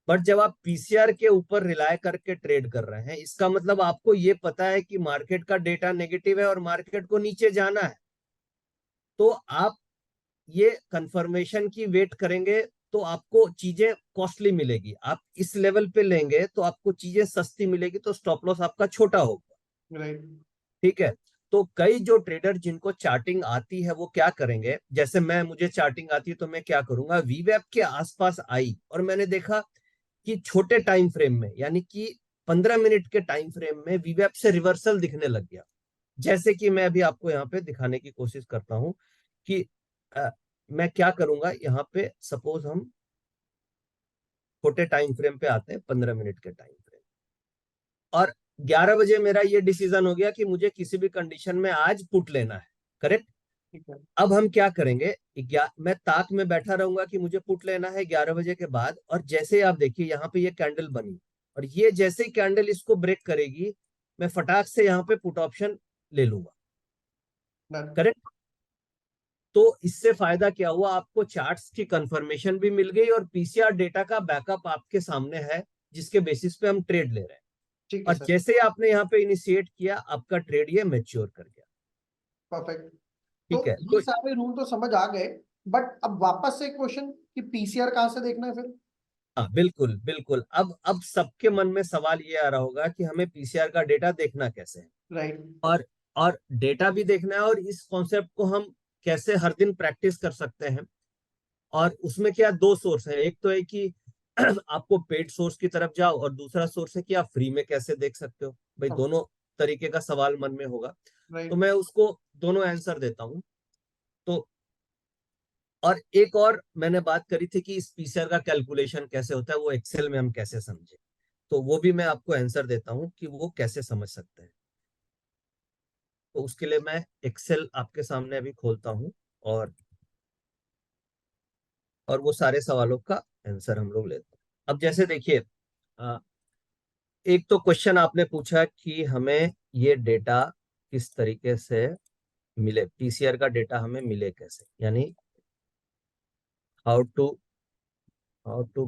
बट जब आप पीसीआर के ऊपर रिलाय करके ट्रेड कर रहे हैं, इसका मतलब आपको ये पता है कि मार्केट का डेटा नेगेटिव है और मार्केट को नीचे जाना है, तो आप ये कंफर्मेशन की वेट करेंगे तो आपको चीजें कॉस्टली मिलेगी। आप इस लेवल पे लेंगे तो आपको चीजें सस्ती मिलेगी, तो स्टॉप लॉस आपका छोटा होगा। राइट। ठीक है। तो कई जो ट्रेडर जिनको चार्टिंग आती है वो क्या करेंगे, जैसे मुझे चार्टिंग आती है तो मैं क्या करूंगा, वीवैप के आसपास आई और मैंने देखा कि छोटे टाइम फ्रेम में, यानी कि 15 मिनट के टाइम फ्रेम में वीवैप से रिवर्सल दिखने लग गया। जैसे कि मैं अभी आपको यहाँ पे दिखाने की कोशिश करता हूँ कि मैं क्या करूंगा। यहाँ पे सपोज हम छोटे टाइम फ्रेम पे आते हैं, 15 मिनट के टाइम फ्रेम, और 11 बजे मेरा ये डिसीजन हो गया कि मुझे किसी भी कंडीशन में आज पुट लेना है। करेक्ट। ठीक है। अब हम क्या करेंगे, मैं ताक में बैठा रहूंगा कि मुझे पुट लेना है 11 बजे के बाद, और जैसे ही आप देखिए यहाँ पे ये कैंडल बनी, और ये जैसे ही कैंडल इसको ब्रेक करेगी, मैं फटाक से यहाँ पे पुट ऑप्शन ले लूंगा। डन। करेक्ट। तो इससे फायदा क्या हुआ, आपको चार्ट्स की कंफर्मेशन भी मिल गई और पीसीआर डेटा का बैकअप आपके सामने है, जिसके बेसिस पे हम ट्रेड ले रहे हैं। ठीक है और सर। जैसे ही आपने यहाँ पे इनिशिएट किया, आपका ट्रेड ये मैच्योर कर गया। परफेक्ट। तो ठीक है। ये तो सारे रूल तो समझ आ गए, बट अब वापस से क्वेश्चन कि पीसीआर कहाँ से देखना है फिर? हाँ, बिल्कुल बिल्कुल। अब सबके मन में सवाल ये आ रहा होगा कि हमें पीसीआर का डेटा देखना कैसे है, राइट। और और डेटा भी देखना है, और इस कॉन्सेप्ट को हम कैसे हर दिन प्रैक्टिस कर सकते हैं। और उसमें क्या, दो सोर्स है, एक तो है कि आपको पेड सोर्स की तरफ जाओ, और दूसरा सोर्स है कि आप फ्री में कैसे देख सकते हो। भाई दोनों तरीके का सवाल मन में होगा, तो राइट। मैं उसको दोनों आंसर देता हूँ। तो और एक और मैंने बात करी थी कि इस पीसीआर का कैलकुलेशन कैसे होता है, वो एक्सेल में हम कैसे समझे, तो वो भी मैं आपको आंसर देता हूँ कि वो कैसे समझ सकते हैं। तो उसके लिए मैं एक्सेल आपके सामने अभी खोलता हूँ, और वो सारे सवालों का आंसर हम लोग लेते हैं। अब जैसे देखिए, एक तो क्वेश्चन आपने पूछा कि हमें ये डेटा किस तरीके से मिले, पीसीआर का डेटा हमें मिले कैसे, यानी how to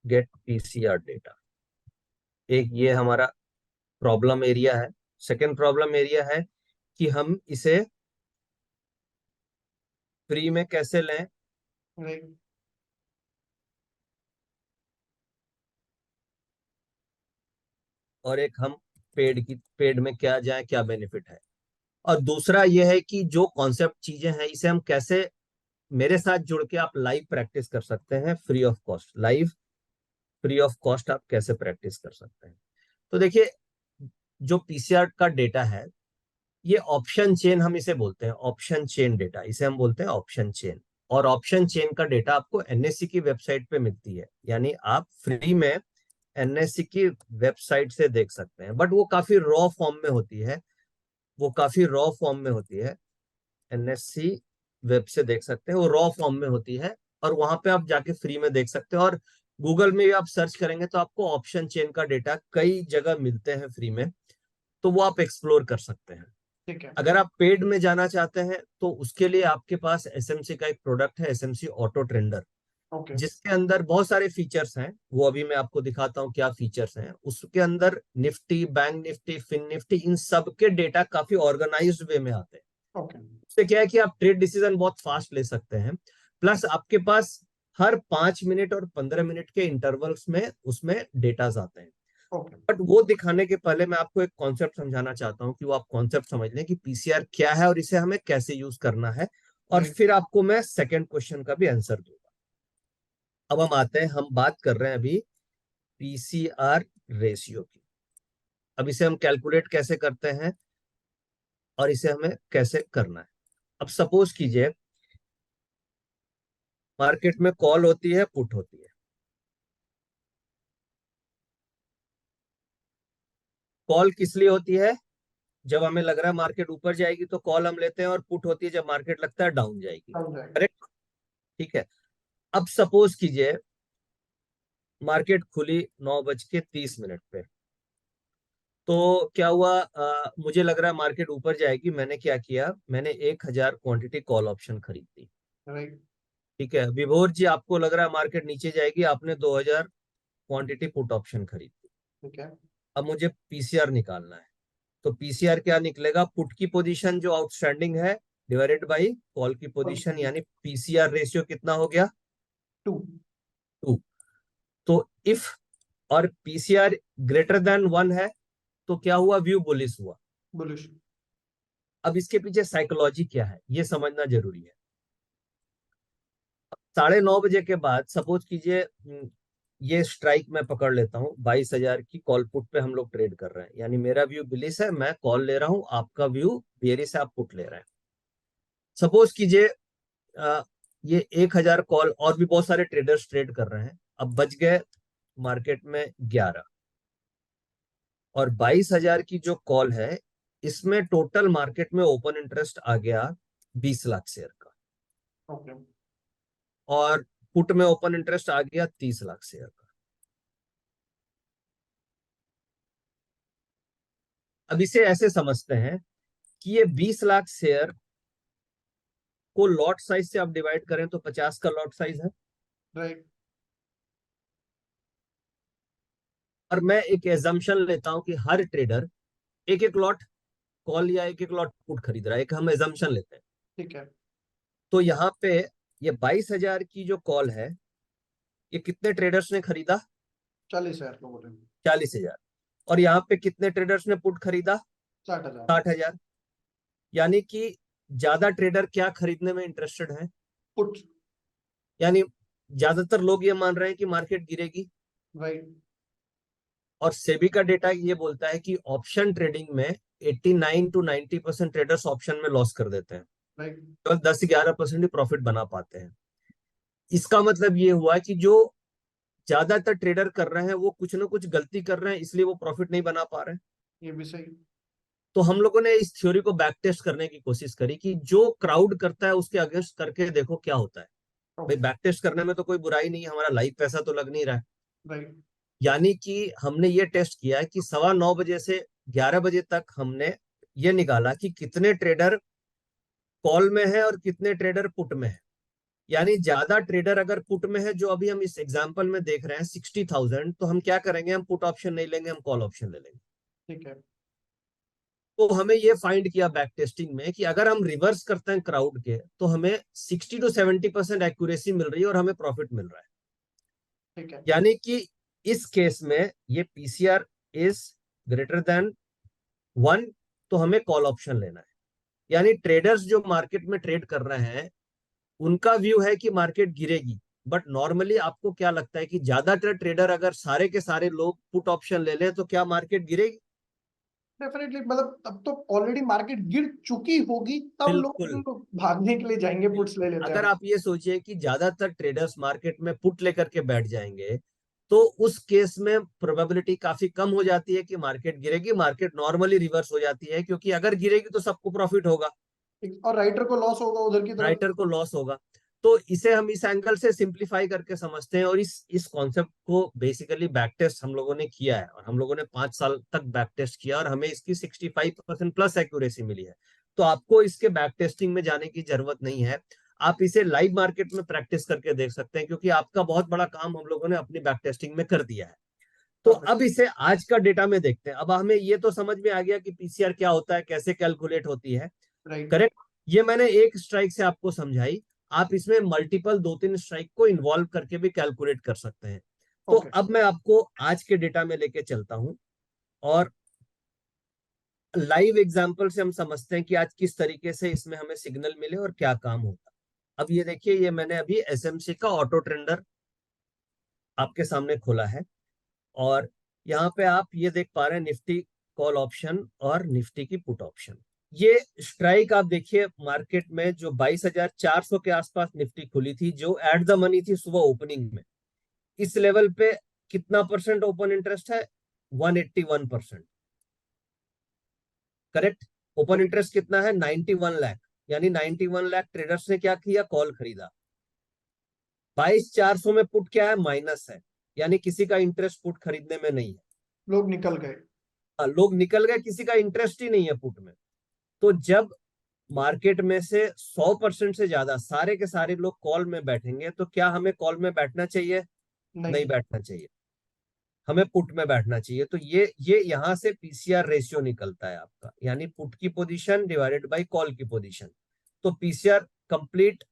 get PCR data. एक ये हमारा प्रॉब्लम एरिया है। सेकंड प्रॉब्लम एरिया है कि हम इसे फ्री में कैसे लें, राइट। और एक हम पेड में क्या जाए, क्या बेनिफिट है। और दूसरा ये है कि जो कॉन्सेप्ट चीजें हैं, इसे हम कैसे मेरे साथ जुड़ के आप लाइव प्रैक्टिस कर सकते हैं, free of cost. Free of cost आप कैसे प्रैक्टिस कर सकते हैं। तो देखिए, जो पीसीआर का डेटा है, ये ऑप्शन चेन हम इसे बोलते हैं, ऑप्शन चेन डेटा इसे हम बोलते हैं, ऑप्शन चेन। और ऑप्शन चेन का डेटा आपको एनएससी की वेबसाइट पे मिलती है, यानी आप फ्री में एनएससी की वेबसाइट से देख सकते हैं, बट वो काफी रॉ फॉर्म में होती है, एनएससी वेब से देख सकते हैं, वो रॉ फॉर्म में होती है, और वहां पे आप जाके फ्री में देख सकते हैं। और गूगल में भी आप सर्च करेंगे तो आपको ऑप्शन चेन का डेटा कई जगह मिलते हैं फ्री में, तो वो आप एक्सप्लोर कर सकते हैं। ठीक है। अगर आप पेड में जाना चाहते हैं तो उसके लिए आपके पास एसएमसी का एक प्रोडक्ट है, एसएमसी ऑटो ट्रेंडर, ओके। जिसके अंदर बहुत सारे फीचर्स हैं। वो अभी मैं आपको दिखाता हूँ क्या फीचर्स हैं उसके अंदर। Nifty, bank Nifty, fin Nifty, इन सब के डेटा काफी ऑर्गेनाइज्ड वे में आते हैं। ओके। उससे क्या है कि आप ट्रेड डिसीजन बहुत फास्ट ले सकते हैं, प्लस आपके पास हर 5 मिनट और 15 मिनट के इंटरवल्स में उसमें डेटाज आते हैं। ओके। बट वो दिखाने के पहले मैं आपको एक कॉन्सेप्ट समझाना चाहता हूँ कि वो आप कॉन्सेप्ट समझ लें कि पीसीआर क्या है और इसे हमें कैसे यूज करना है, और राइट। फिर आपको मैं सेकंड क्वेश्चन का भी आंसर दूंगा। अब हम आते हैं, हम बात कर रहे हैं अभी पीसीआर रेशियो की। अब इसे हम कैलकुलेट कैसे करते हैं और इसे हमें कैसे करना है। अब सपोज कीजिए, मार्केट में कॉल होती है, पुट होती है। कॉल किस लिए होती है, जब हमें लग रहा है मार्केट ऊपर जाएगी तो कॉल हम लेते हैं, और पुट होती है जब मार्केट लगता है डाउन जाएगी। समझ जाएगा। करेक्ट। ठीक है। अब सपोज कीजिए मार्केट खुली 9:30 पे, तो क्या हुआ, मुझे लग रहा है मार्केट ऊपर जाएगी, मैंने क्या किया, मैंने 1000 क्वांटिटी कॉल ऑप्शन खरीद ली। राइट। ठीक है विभोर जी, आपको लग रहा है मार्केट नीचे जाएगी, आपने 2000 क्वांटिटी पुट ऑप्शन खरीदी। ठीक है। अब मुझे पीसीआर निकालना है, तो पीसीआर क्या निकलेगा, पुट की पोजीशन जो आउटस्टैंडिंग है डिवाइडेड बाई कॉल की पोजीशन, यानी पीसीआर रेशियो कितना हो गया, 2। 2। तो इफ और पीसीआर ग्रेटर देन 1 है तो क्या हुआ, व्यू बुलिश हुआ। बुलिश। अब इसके पीछे साइकोलॉजी क्या है ये समझना जरूरी है। 9:30 बजे के बाद सपोज कीजिए ये स्ट्राइक मैं पकड़ लेता हूँ, 22,000 की कॉल पुट पे हम लोग ट्रेड कर रहे हैं, यानी मेरा व्यू बिलिस है, मैं कॉल ले रहा हूँ, आपका व्यू बेरिश है, आप पुट ले रहे हैं। सपोज कीजिए ये 1,000 कॉल और भी बहुत सारे ट्रेडर्स ट्रेड कर रहे हैं, अब बच गए मार्केट में 11, और 22,000 की जो कॉल है इसमें टोटल मार्केट में ओपन इंटरेस्ट आ गया 20 लाख शेयर का, ओके। और पुट में ओपन इंटरेस्ट आ गया 30 लाख शेयर का। अब इसे ऐसे समझते हैं कि ये 20 लाख शेयर को लॉट साइज से आप डिवाइड करें तो 50 का लॉट साइज है, राइट। और मैं एक एजम्पशन लेता हूं कि हर ट्रेडर एक एक लॉट कॉल या एक एक लॉट पुट खरीद रहा है, एक हम एजम्पशन लेते हैं। ठीक है। तो यहाँ पे ये 22,000 की जो कॉल है ये कितने ट्रेडर्स ने खरीदा, 40,000 को बोले। 40,000, और यहाँ पे कितने ट्रेडर्स ने पुट खरीदा, 60,000। 60,000। यानी कि ज्यादा ट्रेडर क्या खरीदने में इंटरेस्टेड है, पुट। यानी ज्यादातर लोग ये मान रहे हैं कि मार्केट गिरेगी, राइट। और सेबी का डेटा ये बोलता है कि ऑप्शन ट्रेडिंग में 89 to 90% ट्रेडर्स ऑप्शन में लॉस कर देते हैं, राइट। केवल 10-11% ही प्रॉफिट बना पाते हैं। इसका मतलब ये हुआ कि जो ज्यादातर ट्रेडर कर रहे हैं वो कुछ ना कुछ गलती कर रहे हैं, इसलिए वो प्रॉफिट नहीं बना पा रहे हैं। ये भी सही। तो हम लोगों ने इस थ्योरी को बैक टेस्ट करने की कोशिश करी कि जो क्राउड करता है उसके अगेंस्ट करके देखो क्या होता है। भाई ओके। बैक टेस्ट करने में तो कोई बुराई नहीं है, हमारा लाइव पैसा तो लग नहीं रहा है। राइट। यानी कि हमने ये टेस्ट किया कि 9:15 से 11 बजे तक हमने ये निकाला कि कितने ट्रेडर कॉल में है और कितने ट्रेडर पुट में है। यानी ज्यादा ट्रेडर अगर पुट में है, जो अभी हम इस एग्जांपल में देख रहे हैं 60,000, तो हम क्या करेंगे, हम पुट ऑप्शन नहीं लेंगे, हम कॉल ऑप्शन ले लेंगे। ठीक है। तो हमें ये फाइंड किया बैक टेस्टिंग में कि अगर हम रिवर्स करते हैं क्राउड के तो हमें 60 to 70% एक्यूरेसी मिल रही है और हमें प्रॉफिट मिल रहा है। ठीक है। यानी कि इस केस में ये पीसीआर इज ग्रेटर देन 1, तो हमें कॉल ऑप्शन लेना है। यानी ट्रेडर्स जो मार्केट में ट्रेड कर रहे हैं उनका व्यू है कि मार्केट गिरेगी, बट नॉर्मली आपको क्या लगता है कि ज्यादातर ट्रेडर अगर सारे के सारे लोग पुट ऑप्शन ले लें तो क्या मार्केट गिरेगी? डेफिनेटली, मतलब तब तो ऑलरेडी मार्केट गिर चुकी होगी, तब बिल्कुल। लोग भागने के लिए जाएंगे, पुट्स ले लेते अगर हैं। आप ये सोचिए कि ज्यादातर ट्रेडर्स मार्केट में पुट लेकर के बैठ जाएंगे तो उस केस में प्रोबेबिलिटी काफी कम हो जाती है कि मार्केट गिरेगी, मार्केट नॉर्मली रिवर्स हो जाती है, क्योंकि अगर गिरेगी तो सबको प्रॉफिट होगा, और राइटर को लॉस होगा उधर की तरफ। राइटर को लॉस होगा। तो इसे हम इस एंगल से सिंप्लीफाई करके समझते हैं, और इस कॉन्सेप्ट को बेसिकली बैक टेस्ट हम लोगों ने किया है, और हम लोगों ने 5 साल तक बैक टेस्ट किया और हमें इसकी 65% प्लस एक्यूरेसी मिली है। तो आपको इसके बैक टेस्टिंग में जाने की जरूरत नहीं है, आप इसे लाइव मार्केट में प्रैक्टिस करके देख सकते हैं, क्योंकि आपका बहुत बड़ा काम हम लोगों ने अपनी बैक टेस्टिंग में कर दिया है। तो अब इसे आज का डेटा में देखते हैं। अब हमें ये तो समझ में आ गया कि पीसीआर क्या होता है, कैसे कैलकुलेट होती है, राइट। करेक्ट। ये मैंने एक स्ट्राइक से आपको समझाई, आप इसमें मल्टीपल 2-3 स्ट्राइक को इन्वॉल्व करके भी कैलकुलेट कर सकते हैं। तो ओके। अब मैं आपको आज के डेटा में लेके चलता हूं, और लाइव एग्जांपल से हम समझते हैं कि आज किस तरीके से इसमें हमें सिग्नल मिले और क्या काम होता। अब ये देखिए, ये मैंने अभी एसएमसी का ऑटो ट्रेंडर आपके सामने खोला है, और यहाँ पे आप ये देख पा रहे हैं निफ्टी कॉल ऑप्शन और निफ्टी की पुट ऑप्शन। ये स्ट्राइक आप देखिए, मार्केट में जो 22,400 के आसपास निफ्टी खुली थी, जो एट द मनी थी सुबह ओपनिंग में, इस लेवल पे कितना परसेंट ओपन इंटरेस्ट है, 181%, करेक्ट। ओपन इंटरेस्ट कितना है, 91 लाख, यानी 91 लाख ट्रेडर्स ने क्या किया, कॉल खरीदा। 22,400 में पुट क्या है, माइनस है, यानी किसी का इंटरेस्ट पुट खरीदने में नहीं है। लोग निकल गए। लोग निकल गए, किसी का इंटरेस्ट ही नहीं है पुट में। तो जब मार्केट में से 100% से ज्यादा सारे के सारे लोग कॉल में बैठेंगे, तो क्या हमें कॉल में बैठना चाहिए? नहीं नहीं। बैठना चाहिए, हमें पुट में बैठना चाहिए। तो ये यहां से पीसीआर रेशियो निकलता है आपका, यानी पुट की पोजीशन डिवाइडेड बाय कॉल की पोजीशन। तो पीसीआर कंप्लीट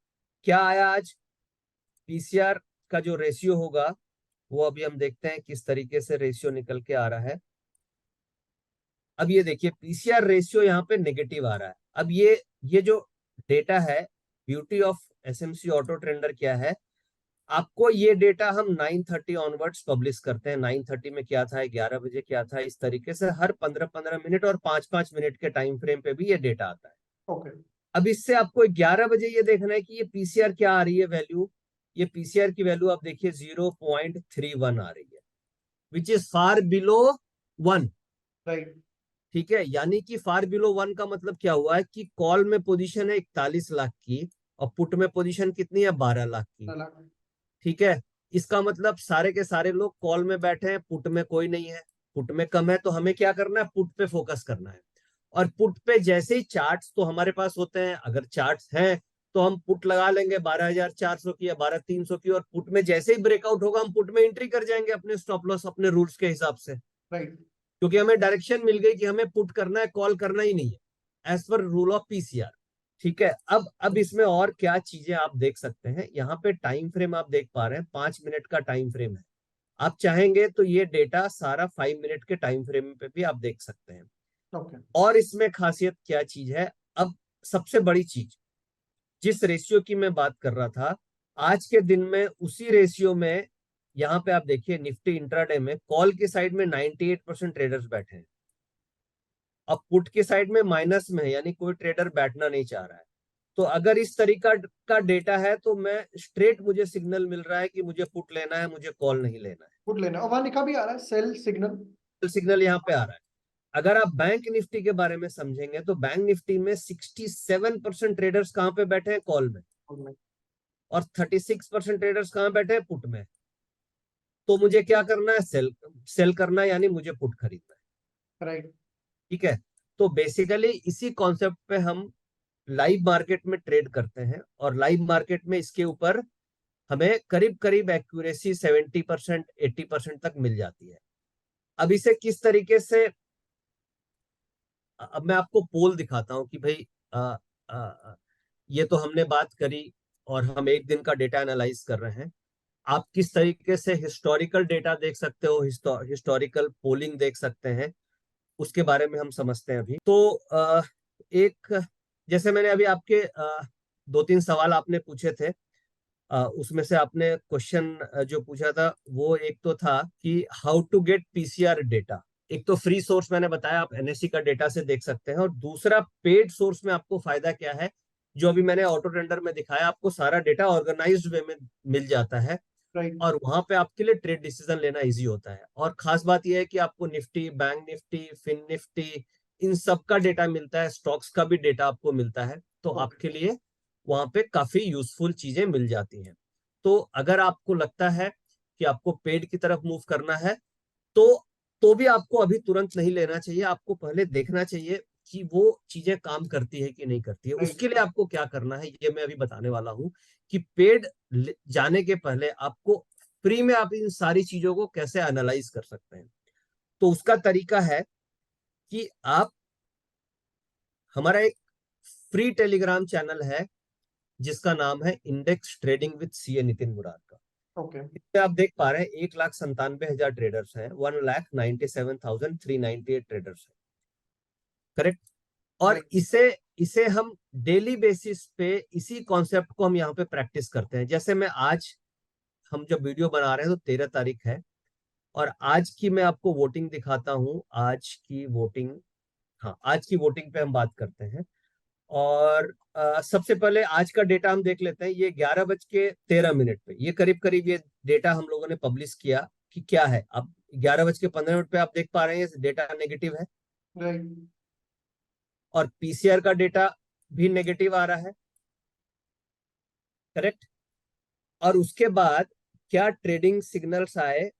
क्या आया आज? पीसीआर का जो रेशियो होगा वो अभी हम देखते हैं किस तरीके से रेशियो निकल के आ रहा है। अब ये देखिए पीसीआर रेशियो यहाँ पे नेगेटिव आ रहा है। अब ये जो डेटा है, beauty of SMC auto trender क्या है, आपको ये डेटा हम 9:30 ऑनवर्ड्स पब्लिश करते हैं। 9:30 में क्या था, 11 बजे क्या था, इस तरीके से हर 15-15 मिनट और 5-5 मिनट के टाइम फ्रेम पे भी ये डेटा आता है। ओके। अब इससे आपको 11 बजे ये देखना है कि ये पीसीआर क्या आ रही है वैल्यू। ये पीसीआर की वैल्यू आप देखिए 0.31 आ रही है, which is far below 1। Right. ठीक है, यानी कि फार बिलो 1 का मतलब क्या हुआ है कि कॉल में पोजीशन है 41 लाख की और पुट में पोजीशन कितनी है, 12 लाख की। ठीक है, इसका मतलब सारे के सारे लोग कॉल में बैठे हैं, पुट में कोई नहीं है, पुट में कम है। तो हमें क्या करना है, पुट पे फोकस करना है। और पुट पे जैसे ही चार्ट्स तो हमारे पास होते हैं, अगर चार्ट्स हैं तो हम पुट लगा लेंगे 12,400 की या 12,300 की, और पुट में जैसे ही ब्रेकआउट होगा हम पुट में एंट्री कर जाएंगे अपने स्टॉप लॉस अपने रूल्स के हिसाब से। राइट। क्योंकि हमें डायरेक्शन मिल गई कि हमें पुट करना है, कॉल करना ही नहीं है, as per rule of PCR. ठीक है, अब इसमें और क्या चीजें आप देख सकते हैं, यहाँ पे टाइम फ्रेम आप देख पा रहे हैं 5 मिनट का टाइम फ्रेम है। आप चाहेंगे तो ये डेटा सारा 5 मिनट के टाइम फ्रेम पे भी आप देख सकते हैं। ओके। और इसमें खासियत क्या चीज है, अब सबसे बड़ी चीज, जिस रेशियो की मैं बात कर रहा था, आज के दिन में उसी रेशियो में यहाँ पे आप देखिए निफ्टी इंट्राडे में कॉल की साइड में 98% ट्रेडर्स बैठे हैं। अब पुट की साइड में माइनस में है, यानी कोई ट्रेडर बैठना नहीं चाह रहा है। तो अगर इस तरीका का डेटा है तो मैं स्ट्रेट मुझे सिग्नल मिल रहा है कि मुझे पुट लेना है, मुझे कॉल नहीं लेना है। पुट लेना, और वहां लिखा भी आ रहा है सेल सिग्नल। सिग्नल यहाँ पे आ रहा है। अगर आप बैंक निफ्टी के बारे में समझेंगे तो बैंक निफ्टी में 67% ट्रेडर्स कहाँ पे बैठे हैं, कॉल में, और 36% ट्रेडर्स कहाँ बैठे हैं, पुट में। तो मुझे क्या करना है, सेल सेल करना है, यानी मुझे पुट खरीदना है। राइट। ठीक है, तो बेसिकली इसी कॉन्सेप्ट पे हम लाइव मार्केट में ट्रेड करते हैं, और लाइव मार्केट में इसके ऊपर हमें करीब करीब एक्यूरेसी 70% 80% तक मिल जाती है। अब इसे किस तरीके से, अब मैं आपको पोल दिखाता हूं कि भाई आ, आ, आ, ये तो हमने बात करी और हम एक दिन का डेटा एनालाइज कर रहे हैं। आप किस तरीके से हिस्टोरिकल डेटा देख सकते हो, हिस्टोरिकल पोलिंग देख सकते हैं, उसके बारे में हम समझते हैं अभी। तो एक, जैसे मैंने अभी आपके 2-3 सवाल आपने पूछे थे, उसमें से आपने क्वेश्चन जो पूछा था वो एक तो था कि how to get PCR data. एक तो फ्री सोर्स मैंने बताया, आप एनएससी का डेटा से देख सकते हैं, और दूसरा पेड सोर्स में आपको फायदा क्या है, जो अभी मैंने ऑटो ट्रेंडर में दिखाया, आपको सारा डेटा ऑर्गेनाइज्ड वे में मिल जाता है, राइट। और वहां पे आपके लिए ट्रेड डिसीजन लेना इजी होता है। और खास बात यह है कि आपको Nifty, bank Nifty, fin Nifty, इन सब का डेटा मिलता है, स्टॉक्स का भी डेटा आपको मिलता है, तो आपके लिए वहां पे काफी यूजफुल चीजें मिल जाती हैं। तो अगर आपको लगता है कि आपको पेड की तरफ मूव करना है, तो तो भी आपको अभी तुरंत नहीं लेना चाहिए, आपको पहले देखना चाहिए कि वो चीजें काम करती है कि नहीं करती है। राइट। उसके लिए आपको क्या करना है ये मैं अभी बताने वाला हूँ, कि पेड जाने के पहले आपको फ्री में आप इन सारी चीजों को कैसे एनालाइज कर सकते हैं। तो उसका तरीका है कि आप, हमारा एक फ्री टेलीग्राम चैनल है जिसका नाम है index trading with CA Nitin Murad का। ओके। इसमें आप देख पा रहे हैं 1,97,000 ट्रेडर्स हैं, 1,97,398 ट्रेडर्स हैं, करेक्ट। और राइट। इसे इसे हम डेली बेसिस पे इसी कॉन्सेप्ट को हम यहाँ पे प्रैक्टिस करते हैं। जैसे मैं आज, हम जब वीडियो बना रहे हैं तो 13 तारीख है, और आज की मैं आपको वोटिंग दिखाता हूँ। आज की वोटिंग, हाँ आज की वोटिंग पे हम बात करते हैं। और सबसे पहले आज का डेटा हम देख लेते हैं। ये 11:13 पे, ये करीब करीब ये डेटा हम लोगों ने पब्लिश किया कि क्या है। अब 11:15 पे आप देख पा रहे हैं ये डेटा नेगेटिव है, राइट। और पीसीआर का डेटा भी नेगेटिव आ रहा है, करेक्ट। और उसके बाद क्या ट्रेडिंग सिग्नल्स आए,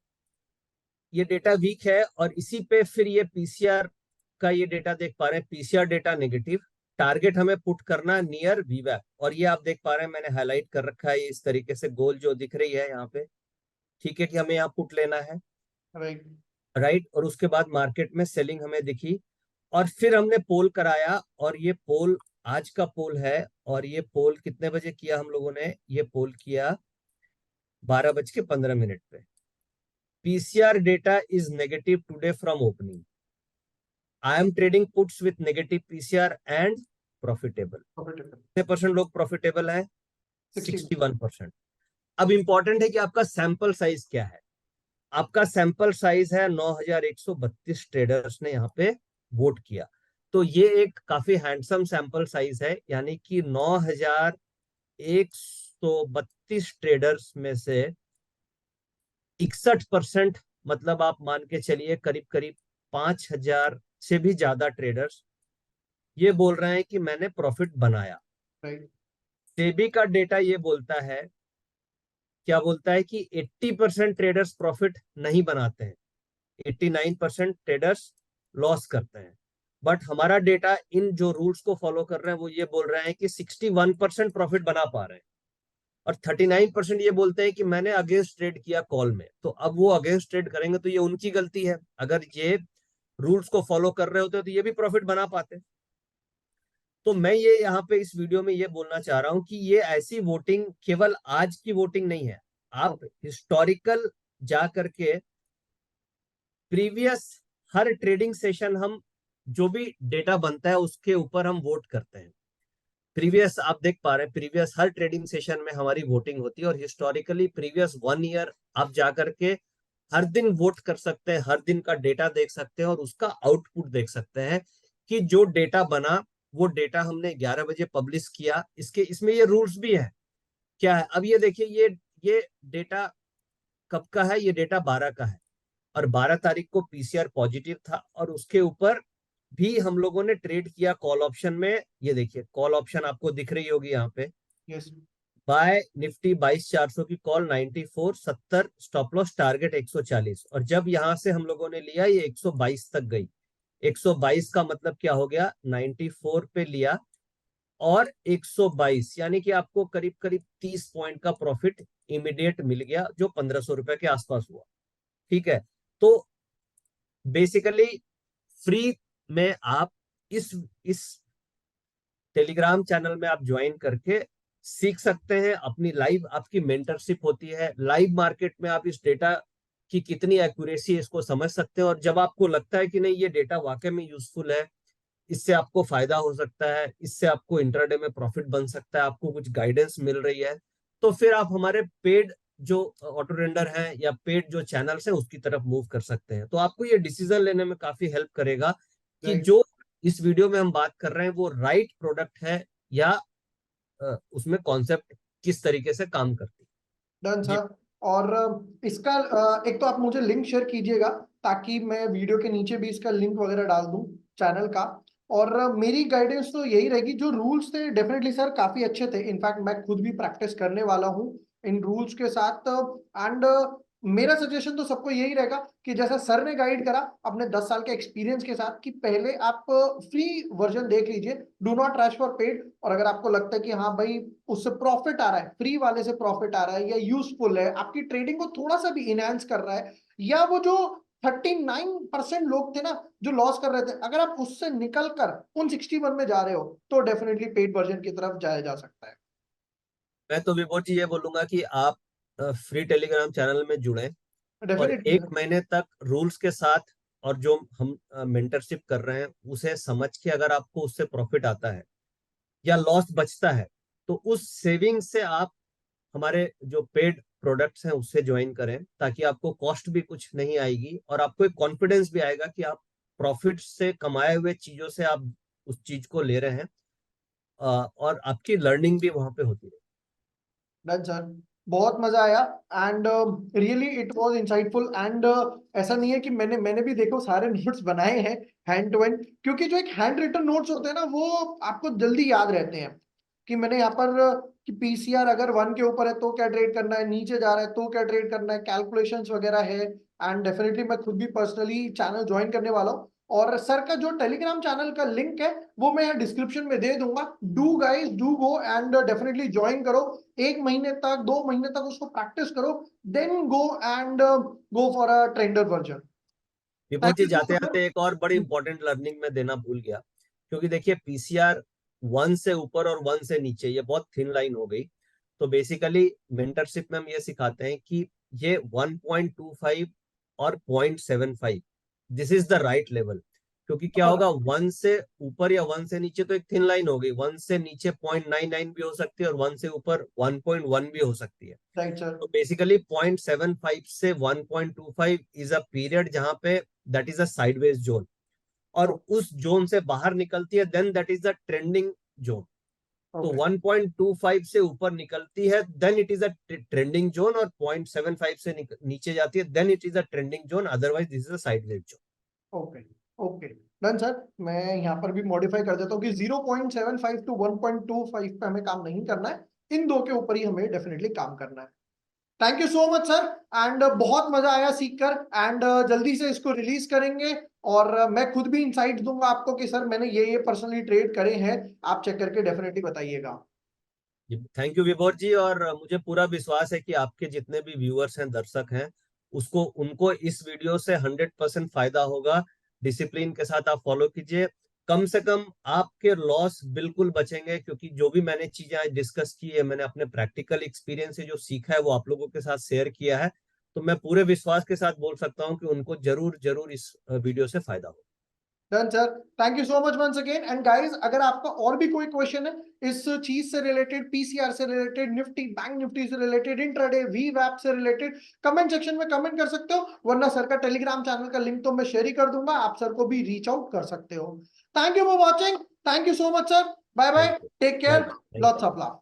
ये डेटा वीक है, और इसी पे फिर ये पीसीआर का ये डेटा देख पा रहे हैं, पीसीआर डेटा नेगेटिव, टारगेट हमें पुट करना नियर वीवैप, और ये आप देख पा रहे हैं मैंने हाईलाइट कर रखा है इस तरीके से, गोल जो दिख रही है यहाँ पे, ठीक है, कि हमें यहाँ पुट लेना है, राइट। राइट। और उसके बाद मार्केट में सेलिंग हमें दिखी, और फिर हमने पोल कराया, और ये पोल आज का पोल है, और ये पोल कितने बजे किया हम लोगों ने, ये पोल किया 12:15 पे। PCR data is negative today from opening, I am trading puts with negative PCR and profitable. कितने परसेंट लोग प्रॉफिटेबल है? 61%। अब इंपॉर्टेंट है कि आपका सैंपल साइज क्या है। आपका सैंपल साइज है 9132 ट्रेडर्स ने यहाँ पे वोट किया, तो ये एक काफी हैंडसम सैंपल साइज है, यानी कि 9132 ट्रेडर्स में से 61%, मतलब आप मान के चलिए करीब करीब 5000 से भी ज्यादा ट्रेडर्स ये बोल रहे हैं कि मैंने प्रॉफिट बनाया। राइट। सेबी का डेटा ये बोलता है, क्या बोलता है कि 80% ट्रेडर्स प्रॉफिट नहीं बनाते हैं, 89% ट्रेडर्स लॉस करते हैं। बट हमारा डेटा इन जो रूल्स को फॉलो कर रहे हैं वो ये बोल रहे हैं कि 61% प्रॉफिट बना पा रहे हैं, और 39% ये बोलते हैं कि मैंने अगेंस्ट ट्रेड किया कॉल में। तो अब वो अगेंस्ट ट्रेड करेंगे तो ये उनकी गलती है, अगर ये रूल्स को फॉलो कर रहे होते तो ये भी प्रॉफिट बना पाते। तो मैं ये यहाँ पे इस वीडियो में ये बोलना चाह रहा हूं कि ये ऐसी वोटिंग केवल आज की वोटिंग नहीं है, आप हिस्टोरिकल जा करके प्रीवियस हर ट्रेडिंग सेशन हम जो भी डेटा बनता है उसके ऊपर हम वोट करते हैं। प्रीवियस आप देख पा रहे हैं, प्रीवियस हर ट्रेडिंग सेशन में हमारी वोटिंग होती है, और हिस्टोरिकली प्रीवियस 1 ईयर आप जाकर के हर दिन वोट कर सकते हैं, हर दिन का डेटा देख सकते हैं, और उसका आउटपुट देख सकते हैं कि जो डेटा बना वो डेटा हमने 11 बजे पब्लिश किया। इसके इसमें ये रूल्स भी है, क्या है, अब ये देखिए, ये डेटा कब का है, ये डेटा 12 का है, और 12 तारीख को पीसीआर पॉजिटिव था, और उसके ऊपर भी हम लोगों ने ट्रेड किया कॉल ऑप्शन में। ये देखिए कॉल ऑप्शन आपको दिख रही होगी यहाँ पे, यस। बाय निफ्टी 22400 की कॉल 9470, स्टॉप लॉस टारगेट 140, और जब यहां से हम लोगों ने लिया ये 122 तक गई। 122 का मतलब क्या हो गया, 94 पे लिया और 122, यानी कि आपको करीब करीब 30 पॉइंट का प्रॉफिट इमीडिएट मिल गया, जो 1500 रुपए के आसपास हुआ। ठीक है, तो बेसिकली फ्री में आप इस टेलीग्राम चैनल में आप ज्वाइन करके सीख सकते हैं। अपनी लाइव आपकी मेंटरशिप होती है, लाइव मार्केट में आप इस डेटा की कितनी एक्यूरेसी है इसको समझ सकते हैं, और जब आपको लगता है कि नहीं ये डेटा वाकई में यूजफुल है, इससे आपको फायदा हो सकता है, इससे आपको इंट्राडे में प्रॉफिट बन सकता है, आपको कुछ गाइडेंस मिल रही है, तो फिर आप हमारे पेड जो ऑटो रेंडर है या पेड जो चैनल्स है उसकी तरफ मूव कर सकते हैं। तो आपको ये डिसीजन लेने में काफी हेल्प करेगा कि राइट। जो इस वीडियो में हम बात कर रहे हैं वो राइट प्रोडक्ट है, या उसमें कॉन्सेप्ट किस तरीके से काम करती डन है। जी, सर। और इसका एक तो आप मुझे लिंक शेयर कीजिएगा, ताकि मैं वीडियो के नीचे भी इसका लिंक वगैरह डाल दूं चैनल का। और मेरी गाइडेंस तो यही रहेगी, जो रूल्स थे डेफिनेटली सर काफी अच्छे थे, इनफैक्ट मैं खुद भी प्रैक्टिस करने वाला हूँ इन रूल्स के साथ। एंड मेरा सजेशन तो सबको यही रहेगा कि जैसा सर ने गाइड करा अपने 10 साल के एक्सपीरियंस के साथ, कि पहले आप फ्री वर्जन देख लीजिए, do not rush for paid. और अगर आपको लगता है कि हाँ भाई उससे प्रॉफिट आ रहा है, फ्री वाले से प्रॉफिट आ रहा है, या यूजफुल है, आपकी ट्रेडिंग को थोड़ा सा भी इनहेंस कर रहा है, या वो जो 39% लोग थे ना जो लॉस कर रहे थे, अगर आप उससे निकल कर उन 61 में जा रहे हो, तो डेफिनेटली पेड वर्जन की तरफ जाया जा सकता है। मैं तो विभोर जी ये बोलूंगा कि आप फ्री टेलीग्राम चैनल में जुड़े, और डेफिनेटली 1 महीने तक रूल्स के साथ और जो हम मेंटरशिप कर रहे हैं उसे समझ के, अगर आपको उससे प्रॉफिट आता है या लॉस बचता है, तो उस सेविंग से आप हमारे जो पेड प्रोडक्ट्स हैं उससे ज्वाइन करें, ताकि आपको कॉस्ट भी कुछ नहीं आएगी, और आपको एक कॉन्फिडेंस भी आएगा कि आप प्रॉफिट से कमाए हुए चीजों से आप उस चीज को ले रहे हैं, और आपकी लर्निंग भी वहां पे होती है। Done sir. बहुत मजा आया। And really it was insightful. And ऐसा नहीं है कि मैंने भी देखो सारे नोट्स बनाए हैं हैंड टू हैंड, क्योंकि जो एक हैंड रिटन नोट्स होते हैं ना वो आपको जल्दी याद रहते हैं। कि मैंने यहाँ पर कि पीसीआर अगर 1 के ऊपर है तो क्या ट्रेड करना है, नीचे जा रहा है तो क्या ट्रेड करना है, कैलकुलेशंस वगैरह है। एंड डेफिनेटली मैं खुद भी पर्सनली चैनल ज्वाइन करने वाला हूँ। और सर का जो टेलीग्राम चैनल का लिंक है वो मैं यहाँ डिस्क्रिप्शन में दे दूंगा। Do guys do go and definitely join करो। 1 महीने तक 2 महीने तक उसको प्रैक्टिस करो, then go and go for a tender version. Vibhod thank ji, you so जाते मच जाते एक और बड़ी सर। इंपॉर्टेंट लर्निंग में देना भूल गया, क्योंकि देखिए पीसीआर 1 से ऊपर और 1 से नीचे ये बहुत थिन लाइन हो गई। तो बेसिकली मेंटरशिप में हम ये सिखाते हैं कि ये 1.25 और 0.75 this is the right level. क्योंकि क्या होगा, 1 से ऊपर या 1 से नीचे तो एक थिन लाइन हो गई, 1 से नीचे 0.99 भी हो सकती है और 1 से ऊपर 1.1 भी हो सकती है। Right sir. तो बेसिकली 0.75 से 1.25 इज अ पीरियड जहां पे that is a sideways zone, और उस जोन से बाहर निकलती है then that is the trending zone. तो ओके 1.25 से ऊपर निकलती है then it is a trending zone, और 0.75 से नीचे जाती है then it is a trending zone, otherwise this is a sideways zone. Okay okay done sir. मैं यहाँ पर भी मॉडिफाई कर देता हूँ कि 0.75 टू 1.25 पे हमें काम नहीं करना है, इन दो के ऊपर ही हमें डेफिनेटली काम करना है। Thank you so much sir. And बहुत मजा आया सीखकर। एंड जल्दी से इसको रिलीज करेंगे। और मैं खुद भी इंसाइट दूंगा आपको कि सर मैंने ये पर्सनली ट्रेड करे हैं, आप चेक करके डेफिनेटली बताइएगा। थैंक यू विभोर जी, और मुझे पूरा विश्वास है कि आपके जितने भी व्यूअर्स हैं, दर्शक हैं, उसको उनको इस वीडियो से 100% फायदा होगा। डिसिप्लिन के साथ आप फॉलो कीजिए, कम से कम आपके लॉस बिल्कुल बचेंगे। क्योंकि जो भी मैंने चीजें आज डिस्कस की है, मैंने अपने प्रैक्टिकल एक्सपीरियंस से जो सीखा है वो आप लोगों के साथ शेयर किया है। तो मैं पूरे विश्वास के साथ बोल सकता हूँ कि उनको जरूर जरूर इस वीडियो से फायदा हो। Done sir. Thank you so much once again. And guys अगर आपका और भी कोई क्वेश्चन है इस चीज से रिलेटेड, पीसीआर से रिलेटेड, निफ्टी बैंक निफ्टी से रिलेटेड, इंट्राडे वीवैप से रिलेटेड, कमेंट सेक्शन में कमेंट कर सकते हो, वरना सर का टेलीग्राम चैनल का लिंक तो मैं शेयर ही कर दूंगा, आप सर को भी रीच आउट कर सकते हो। Thank you for watching. Thank you so much sir. Bye bye. Thank you. Take bye care. Bye. Thank lots you. Of love.